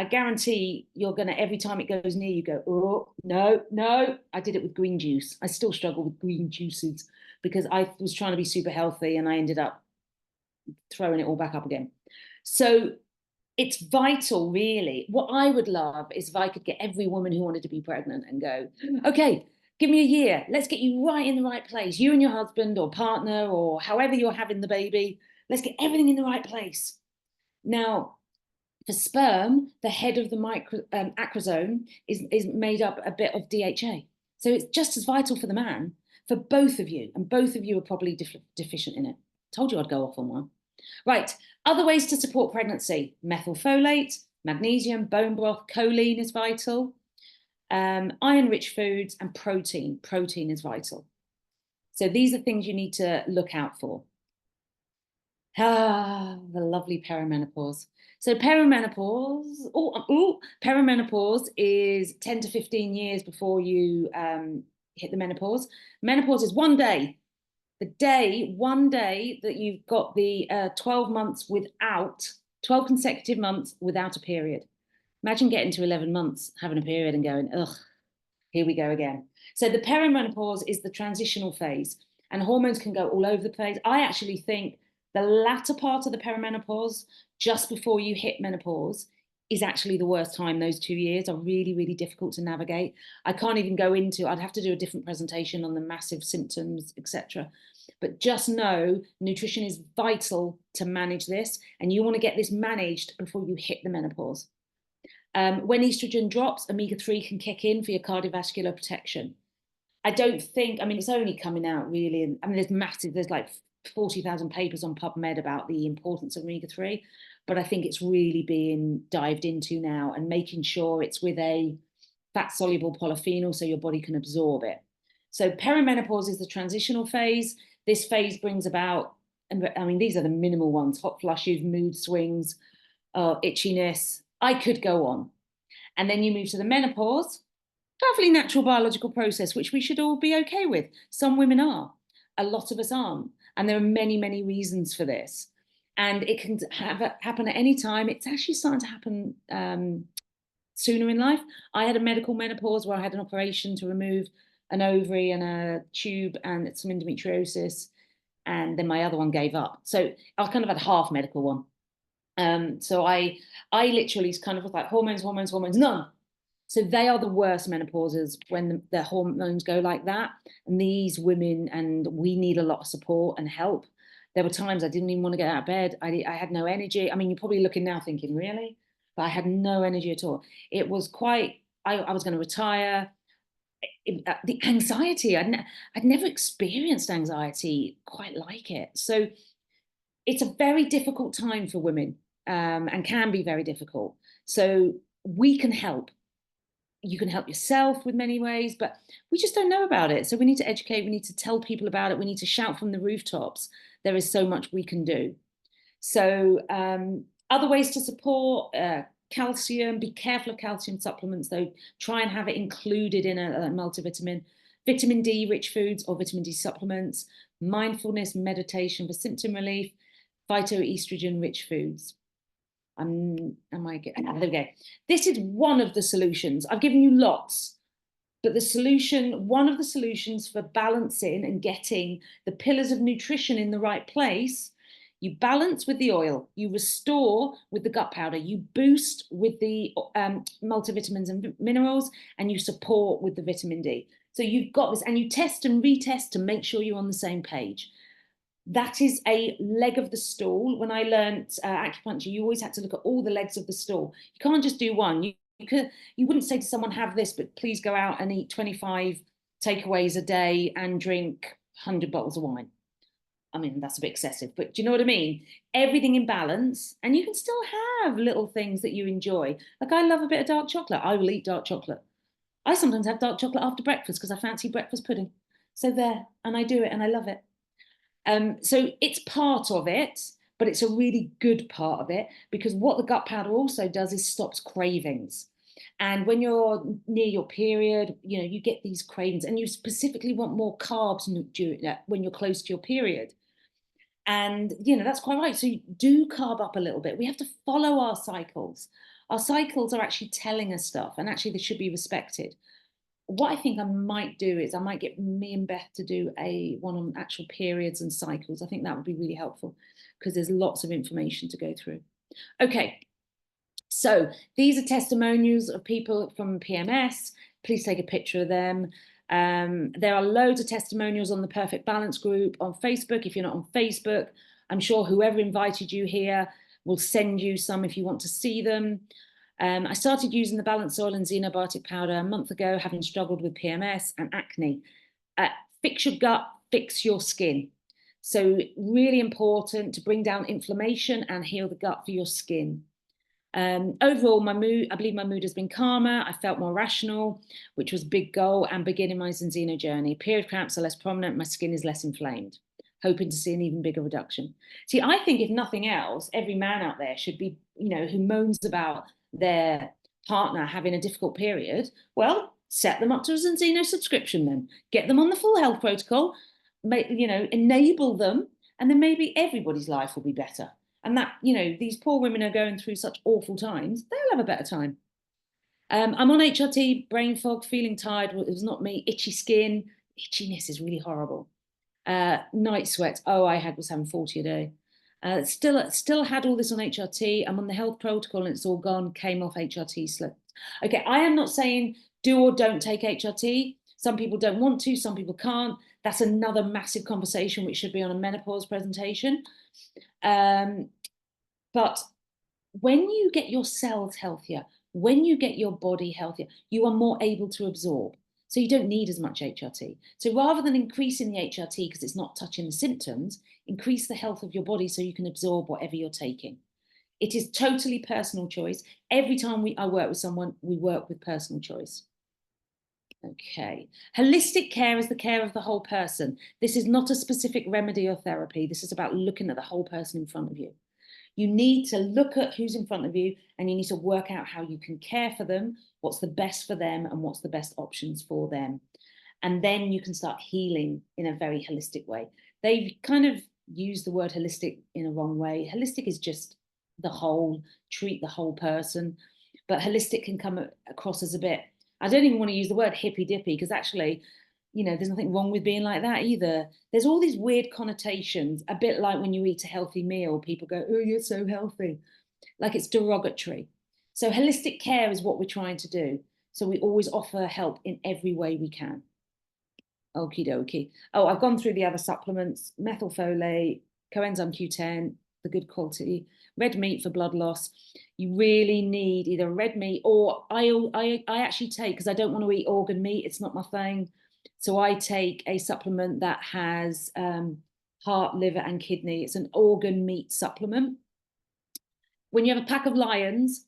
I guarantee you're going to, every time it goes near you, go, oh, no, no. I did it with green juice. I still struggle with green juices because I was trying to be super healthy and I ended up throwing it all back up again. So it's vital, really. What I would love is if I could get every woman who wanted to be pregnant and go, okay, give me a year. Let's get you right in the right place. You and your husband or partner or however you're having the baby. Let's get everything in the right place. Now, for sperm, the head of the acrosome is made up a bit of DHA. So it's just as vital for the man, for both of you. And both of you are probably deficient in it. Told you I'd go off on one. Right, other ways to support pregnancy: methylfolate, magnesium, bone broth, choline is vital, iron-rich foods, and protein. Protein is vital. So these are things you need to look out for. The lovely perimenopause. So perimenopause is 10 to 15 years before you hit the menopause. Menopause is one day that you've got the 12 months without, 12 consecutive months without a period. Imagine getting to 11 months having a period and going, ugh, here we go again. So the perimenopause is the transitional phase, and hormones can go all over the place. I actually think the latter part of the perimenopause, just before you hit menopause, is actually the worst time. Those 2 years are really, really difficult to navigate. I can't even go into, I'd have to do a different presentation on the massive symptoms, etc. But just know nutrition is vital to manage this, and you want to get this managed before you hit the menopause. When estrogen drops, omega-3 can kick in for your cardiovascular protection. I don't think, I mean, it's only coming out really, and I mean, there's like 40,000 papers on PubMed about the importance of omega-3, but I think it's really being dived into now and making sure it's with a fat-soluble polyphenol so your body can absorb it. So perimenopause is the transitional phase. This phase brings about, I mean, these are the minimal ones: hot flushes, mood swings, itchiness. I could go on. And then you move to the menopause, perfectly natural biological process, which we should all be okay with. Some women are, a lot of us aren't. And there are many, many reasons for this. And it can happen at any time. It's actually starting to happen sooner in life. I had a medical menopause where I had an operation to remove an ovary and a tube and some endometriosis. And then my other one gave up. So I kind of had a half medical one. So I literally kind of was like hormones, none. So they are the worst menopauses when the hormones go like that. And these women, and we need a lot of support and help. There were times I didn't even want to get out of bed. I had no energy. I mean, you're probably looking now thinking, really? But I had no energy at all. It was quite, I was going to retire. The anxiety, I'd never experienced anxiety quite like it. So it's a very difficult time for women, and can be very difficult. So we can help. You can help yourself with many ways, but we just don't know about it. So we need to educate, we need to tell people about it, we need to shout from the rooftops. There is so much we can do. So other ways to support, calcium, be careful of calcium supplements though. Try and have it included in a multivitamin. Vitamin D rich foods or vitamin D supplements, mindfulness, meditation for symptom relief, phytoestrogen rich foods. There we go. This is one of the solutions. I've given you lots, but one of the solutions for balancing and getting the pillars of nutrition in the right place: you balance with the oil, you restore with the gut powder, you boost with the multivitamins and minerals, and you support with the vitamin D. So you've got this, and you test and retest to make sure you're on the same page. That is a leg of the stool. When I learned acupuncture, you always had to look at all the legs of the stool. You can't just do one. You wouldn't say to someone, have this, but please go out and eat 25 takeaways a day and drink 100 bottles of wine. I mean, that's a bit excessive, but do you know what I mean? Everything in balance, and you can still have little things that you enjoy. Like, I love a bit of dark chocolate. I will eat dark chocolate. I sometimes have dark chocolate after breakfast because I fancy breakfast pudding. So there, and I do it and I love it. So it's part of it, but it's a really good part of it, because what the gut powder also does is stops cravings. And when you're near your period, you get these cravings, and you specifically want more carbs when you're close to your period. And that's quite right. So you do carb up a little bit. We have to follow our cycles. Our cycles are actually telling us stuff, and actually they should be respected. What I think I might do is I might get me and Beth to do a one on actual periods and cycles. I think that would be really helpful because there's lots of information to go through. Okay, so these are testimonials of people from PMS. Please take a picture of them. There are loads of testimonials on the Perfect Balance group on Facebook. If you're not on Facebook, I'm sure whoever invited you here will send you some if you want to see them. I started using the balance oil and xenobiotic powder a month ago, having struggled with PMS and acne. Fix your gut, fix your skin. So really important to bring down inflammation and heal the gut for your skin. Overall, I believe my mood has been calmer. I felt more rational, which was a big goal, and beginning my Zanzino journey. Period cramps are less prominent. My skin is less inflamed. Hoping to see an even bigger reduction. See, I think if nothing else, every man out there should be, who moans about their partner having a difficult period, well, set them up to a Zanzino subscription then. Get them on the full health protocol, enable them, and then maybe everybody's life will be better. And that, these poor women are going through such awful times, they'll have a better time. I'm on HRT, brain fog, feeling tired. It was not me. Itchy skin. Itchiness is really horrible. Night sweats. Oh, was having 40 a day. Still had all this on HRT. I'm on the health protocol and it's all gone. Came off HRT, slipped. Okay, I am not saying do or don't take HRT. Some people don't want to, some people can't. That's another massive conversation which should be on a menopause presentation. But when you get your cells healthier, when you get your body healthier, you are more able to absorb. So you don't need as much HRT. So rather than increasing the HRT because it's not touching the symptoms, increase the health of your body so you can absorb whatever you're taking. It is totally personal choice. Every time I work with someone, we work with personal choice. Okay. Holistic care is the care of the whole person. This is not a specific remedy or therapy. This is about looking at the whole person in front of you. You need to look at who's in front of you and you need to work out how you can care for them, what's the best for them and what's the best options for them. And then you can start healing in a very holistic way. They've kind of used the word holistic in a wrong way. Holistic is just the whole, treat the whole person. But holistic can come across as a bit, I don't even want to use the word hippy dippy because actually, there's nothing wrong with being like that either. There's all these weird connotations, a bit like when you eat a healthy meal, people go, oh, you're so healthy. Like it's derogatory. So holistic care is what we're trying to do. So we always offer help in every way we can. Okie dokie. Oh, I've gone through the other supplements, methylfolate, coenzyme Q10, the good quality, red meat for blood loss. You really need either red meat or I actually take, because I don't want to eat organ meat, it's not my thing. So I take a supplement that has heart, liver, and kidney. It's an organ meat supplement. When you have a pack of lions,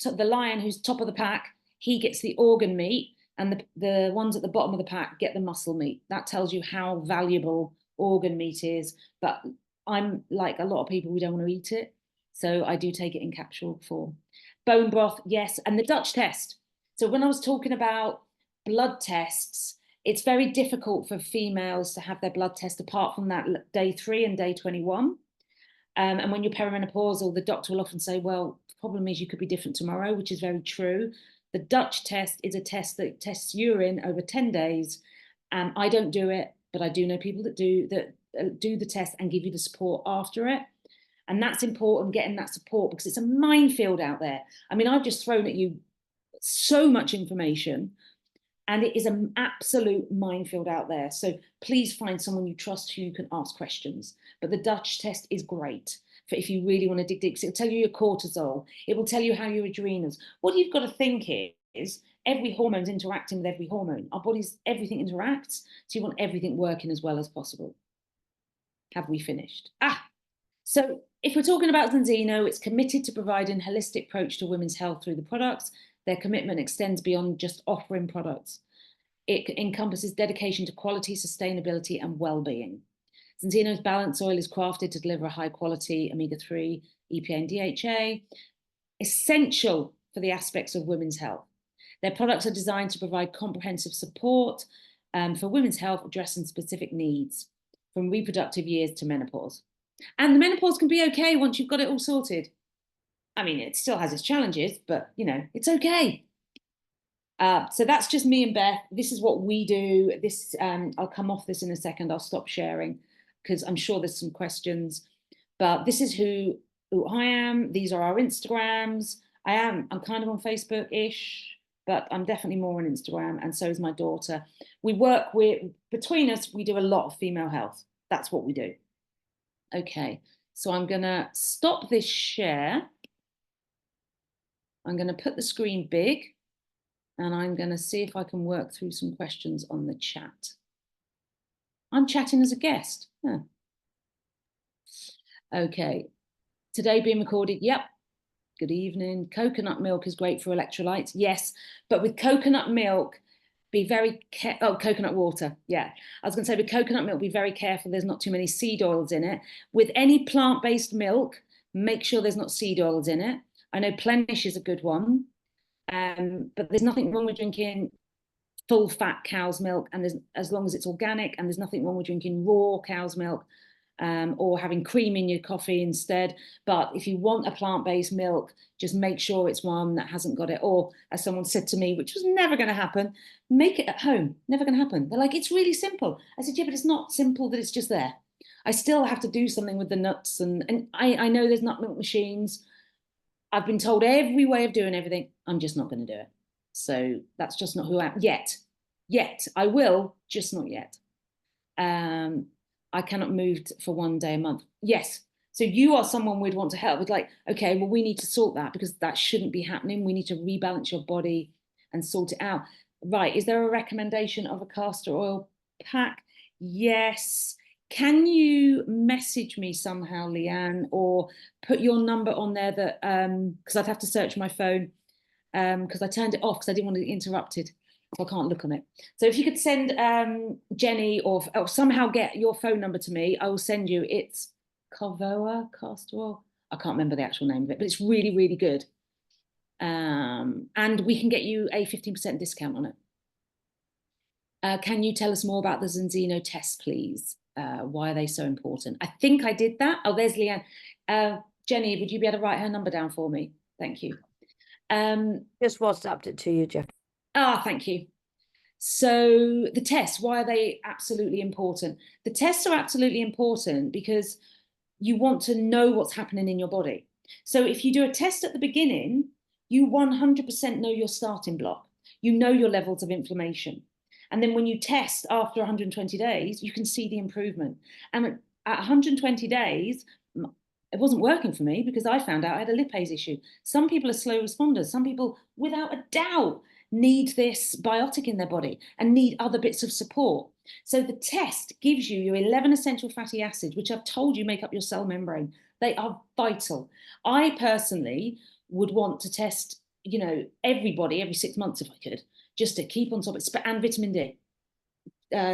the lion who's top of the pack, he gets the organ meat, and the ones at the bottom of the pack get the muscle meat. That tells you how valuable organ meat is. But I'm like a lot of people, we don't want to eat it. So I do take it in capsule form. Bone broth, yes. And the Dutch test. So when I was talking about blood tests, it's very difficult for females to have their blood test apart from that day 3 and day 21. And when you're perimenopausal, the doctor will often say, well, the problem is you could be different tomorrow, which is very true. The Dutch test is a test that tests urine over 10 days. I don't do it, but I do know people that do the test and give you the support after it. And that's important, getting that support, because it's a minefield out there. I mean, I've just thrown at you so much information, and it is an absolute minefield out there. So please find someone you trust who you can ask questions. But the Dutch test is great for if you really want to dig deep. So it'll tell you your cortisol. It will tell you how your adrenals. What you've got to think is every hormone's interacting with every hormone. Our bodies, everything interacts. So you want everything working as well as possible. Have we finished? So if we're talking about Zanzino, it's committed to providing a holistic approach to women's health through the products. Their commitment extends beyond just offering products. It encompasses dedication to quality, sustainability, and well-being. Zanzino's balance oil is crafted to deliver a high-quality omega-3, EPA, and DHA, essential for the aspects of women's health. Their products are designed to provide comprehensive support for women's health, addressing specific needs from reproductive years to menopause. And the menopause can be okay once you've got it all sorted. I mean, it still has its challenges, but you know, it's okay. So that's just me and Beth. This is what we do. This I'll come off this in a second. I'll stop sharing because I'm sure there's some questions. But this is who I am. These are our Instagrams. I'm kind of on Facebook-ish, but I'm definitely more on Instagram, and so is my daughter. We work with between us, we do a lot of female health. That's what we do. Okay, so I'm gonna stop this share. I'm gonna put the screen big. And I'm going to see if I can work through some questions on the chat. I'm chatting as a guest. Huh. Okay. Today being recorded. Yep. Good evening. Coconut milk is great for electrolytes. Yes. But with coconut milk, be very careful. Oh, coconut water. Yeah. I was going to say with coconut milk, be very careful. There's not too many seed oils in it. With any plant-based milk, make sure there's not seed oils in it. I know Plenish is a good one. But there's nothing wrong with drinking full fat cow's milk, and there's, as long as it's organic, and there's nothing wrong with drinking raw cow's milk, or having cream in your coffee instead. But if you want a plant-based milk, just make sure it's one that hasn't got it. Or as someone said to me, which was never going to happen, make it at home. Never going to happen. They're like, it's really simple. I said, yeah, but it's not simple that it's just there. I still have to do something with the nuts, and I know there's nut milk machines. I've been told every way of doing everything. I'm just not going to do it. So that's just not who I am yet. Yet I will, just not yet. I cannot move for 1 day a month. Yes. So you are someone we'd want to help with, like, okay, well, we need to sort that because that shouldn't be happening. We need to rebalance your body and sort it out. Right. Is there a recommendation of a castor oil pack? Yes. Can you message me somehow, Leanne, or put your number on there that because I'd have to search my phone because I turned it off because I didn't want to get interrupted. So I can't look on it. So if you could send Jenny or somehow get your phone number to me, I will send you. It's Carvoa castor oil. I can't remember the actual name of it, but it's really, really good. And we can get you a 15% discount on it. Can you tell us more about the Zanzino tests, please? Why are they so important? I think I did that. Oh, there's Leanne. Jenny, would you be able to write her number down for me? Thank you. Just WhatsApped it to you, Jeff. Thank you. So the tests, why are they absolutely important? The tests are absolutely important because you want to know what's happening in your body. So if you do a test at the beginning, you 100% know your starting block. You know your levels of inflammation. And then when you test after 120 days, you can see the improvement. And at 120 days, it wasn't working for me because I found out I had a lipase issue. Some people are slow responders. Some people, without a doubt, need this biotic in their body and need other bits of support. So the test gives you your 11 essential fatty acids, which I've told you make up your cell membrane. They are vital. I personally would want to test, you know, everybody every 6 months if I could, just to keep on top of it, and vitamin D.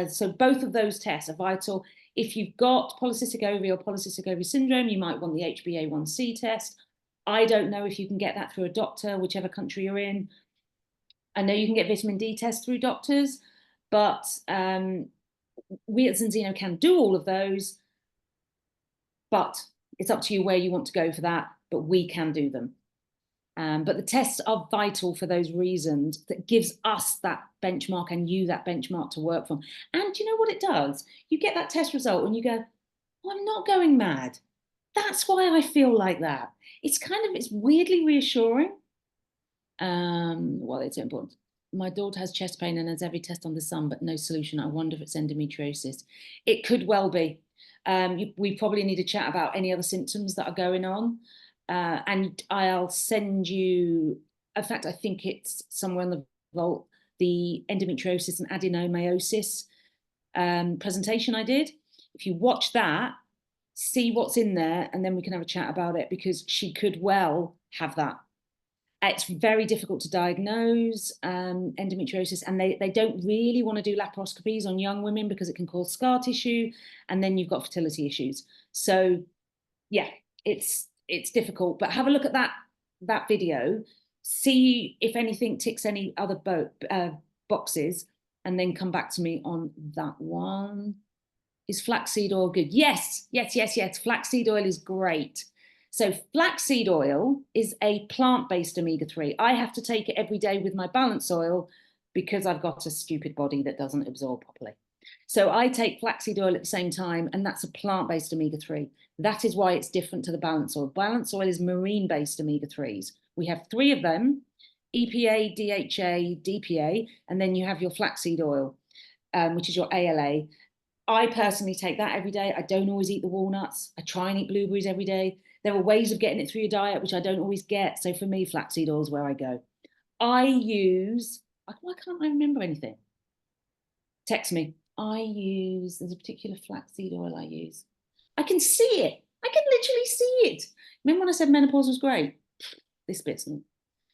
So both of those tests are vital. If you've got polycystic ovary or polycystic ovary syndrome, you might want the HbA1c test. I don't know if you can get that through a doctor, whichever country you're in. I know you can get vitamin D tests through doctors, but we at Zanzino can do all of those, but it's up to you where you want to go for that, but we can do them. But the tests are vital for those reasons. That gives us that benchmark and you that benchmark to work from. And do you know what it does? You get that test result and you go, oh, I'm not going mad. That's why I feel like that. It's weirdly reassuring. Well, it's important. My daughter has chest pain and has every test on the sun, but no solution. I wonder if it's endometriosis. It could well be. We probably need to chat about any other symptoms that are going on. And I'll send you, in fact, I think it's somewhere in the vault, the endometriosis and adenomyosis presentation I did. If you watch that, see what's in there, and then we can have a chat about it because she could well have that. It's very difficult to diagnose endometriosis, and they don't really want to do laparoscopies on young women because it can cause scar tissue, and then you've got fertility issues. So yeah, it's difficult, but have a look at that video, see if anything ticks any other boxes, and then come back to me on that one. Is flaxseed oil good? Yes. Flaxseed oil is great. So flaxseed oil is a plant-based omega-3. I have to take it every day with my balance oil because I've got a stupid body that doesn't absorb properly. So I take flaxseed oil at the same time, and that's a plant-based omega-3. That is why it's different to the balance oil. Balance oil is marine-based omega-3s. We have 3 of them, EPA, DHA, DPA, and then you have your flaxseed oil, which is your ALA. I personally take that every day. I don't always eat the walnuts. I try and eat blueberries every day. There are ways of getting it through your diet, which I don't always get. So for me, flaxseed oil is where I go. I use, why can't I remember anything? Text me. There's a particular flaxseed oil I use. I can see it. I can literally see it. Remember when I said menopause was great? This bit's,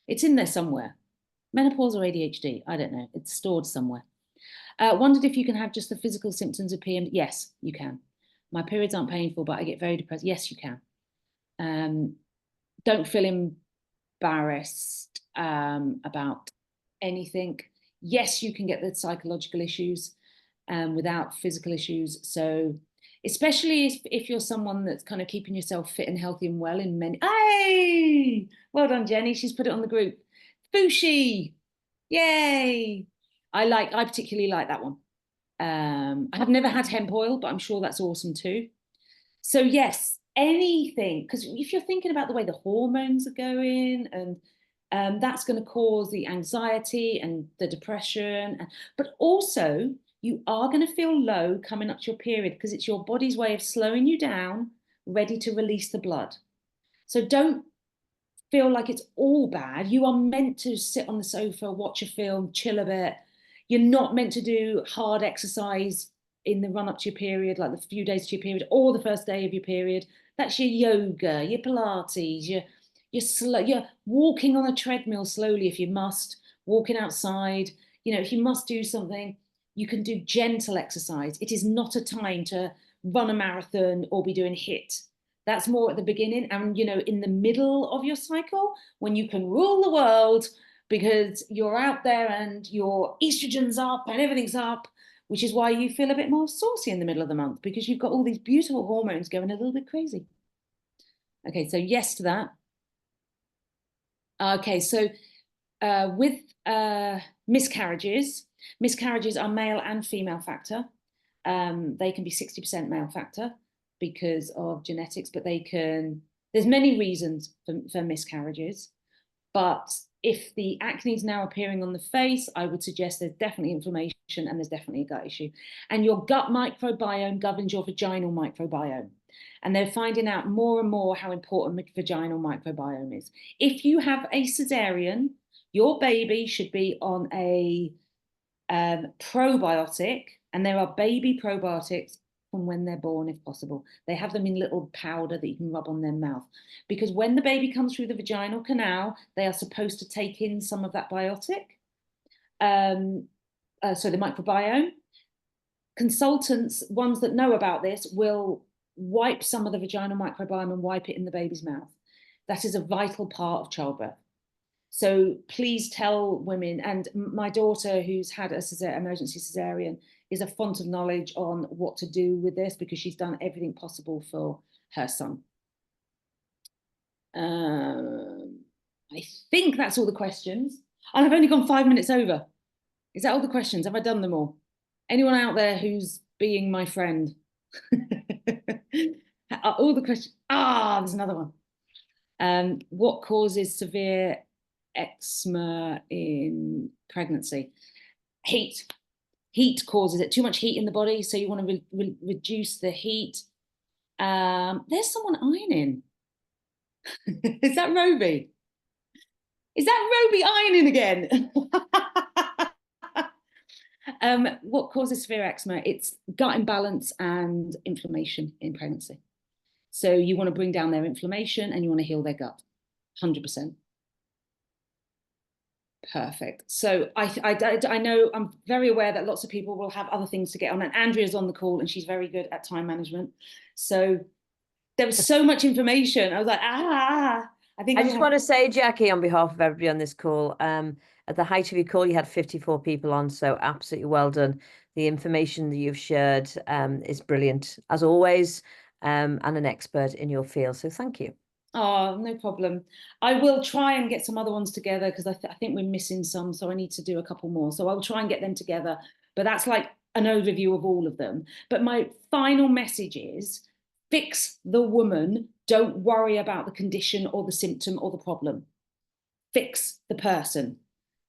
it's in there somewhere. Menopause or ADHD, I don't know. It's stored somewhere. Wondered if you can have just the physical symptoms of PM. Yes, you can. My periods aren't painful, but I get very depressed. Yes, you can. Don't feel embarrassed about anything. Yes, you can get the psychological issues without physical issues. So especially if you're someone that's kind of keeping yourself fit and healthy and well in many. Hey, well done, Jenny. She's put it on the group. Fushi, yay. I particularly like that one. I have never had hemp oil, but I'm sure that's awesome too. So yes, anything, because if you're thinking about the way the hormones are going, and that's going to cause the anxiety and the depression, but also you are going to feel low coming up to your period because it's your body's way of slowing you down, ready to release the blood. So don't feel like it's all bad. You are meant to sit on the sofa, watch a film, chill a bit. You're not meant to do hard exercise in the run up to your period, like the few days to your period or the first day of your period. That's your yoga, your Pilates, you're walking on a treadmill slowly if you must, walking outside. If you must do something, you can do gentle exercise. It is not a time to run a marathon or be doing HIIT. That's more at the beginning and, in the middle of your cycle when you can rule the world because you're out there and your estrogen's up and everything's up, which is why you feel a bit more saucy in the middle of the month because you've got all these beautiful hormones going a little bit crazy. Okay, so yes to that. Okay, so with miscarriages are male and female factor. They can be 60% male factor because of genetics, but there's many reasons for miscarriages. But if the acne is now appearing on the face, I would suggest there's definitely inflammation and there's definitely a gut issue. And your gut microbiome governs your vaginal microbiome. And they're finding out more and more how important vaginal microbiome is. If you have a cesarean, your baby should be on a probiotic, and there are baby probiotics from when they're born, if possible. They have them in little powder that you can rub on their mouth. Because when the baby comes through the vaginal canal, they are supposed to take in some of that biotic. So the microbiome. Consultants, ones that know about this, will wipe some of the vaginal microbiome and wipe it in the baby's mouth. That is a vital part of childbirth. So please tell women, and my daughter who's had a emergency cesarean is a font of knowledge on what to do with this because she's done everything possible for her son. I think that's all the questions. And I've only gone 5 minutes over. Is that all the questions? Have I done them all? Anyone out there who's being my friend? All the questions. There's another one. What causes severe eczema in pregnancy? Heat causes it. Too much heat in the body, so you want to reduce the heat. There's someone ironing. Is that Roby? Is that Roby ironing again? What causes severe eczema? It's gut imbalance and inflammation in pregnancy. So you want to bring down their inflammation and you want to heal their gut. 100%. Perfect. So I know, I'm very aware that lots of people will have other things to get on, and Andrea's on the call and she's very good at time management. So there was so much information. I was like, I just want to say, Jackie, on behalf of everybody on this call, at the height of your call, you had 54 people on, so absolutely well done. The information that you've shared is brilliant, as always, and an expert in your field. So thank you. Oh, no problem. I will try and get some other ones together because I think we're missing some, so I need to do a couple more. So I'll try and get them together. But that's like an overview of all of them. But my final message is fix the woman. Don't worry about the condition or the symptom or the problem. Fix the person.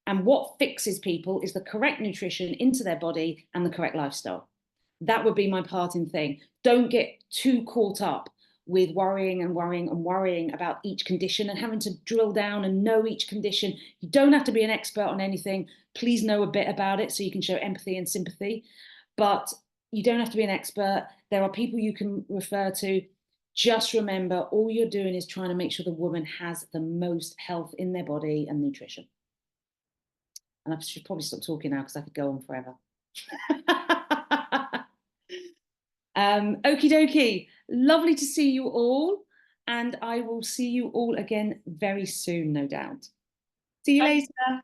And what fixes people is the correct nutrition into their body and the correct lifestyle. That would be my parting thing. Don't get too caught up with worrying and worrying and worrying about each condition and having to drill down and know each condition. You don't have to be an expert on anything. Please know a bit about it so you can show empathy and sympathy. But you don't have to be an expert. There are people you can refer to. Just remember, all you're doing is trying to make sure the woman has the most health in their body and nutrition. And I should probably stop talking now because I could go on forever. Okie dokie. Lovely to see you all. And I will see you all again very soon, no doubt. See you later.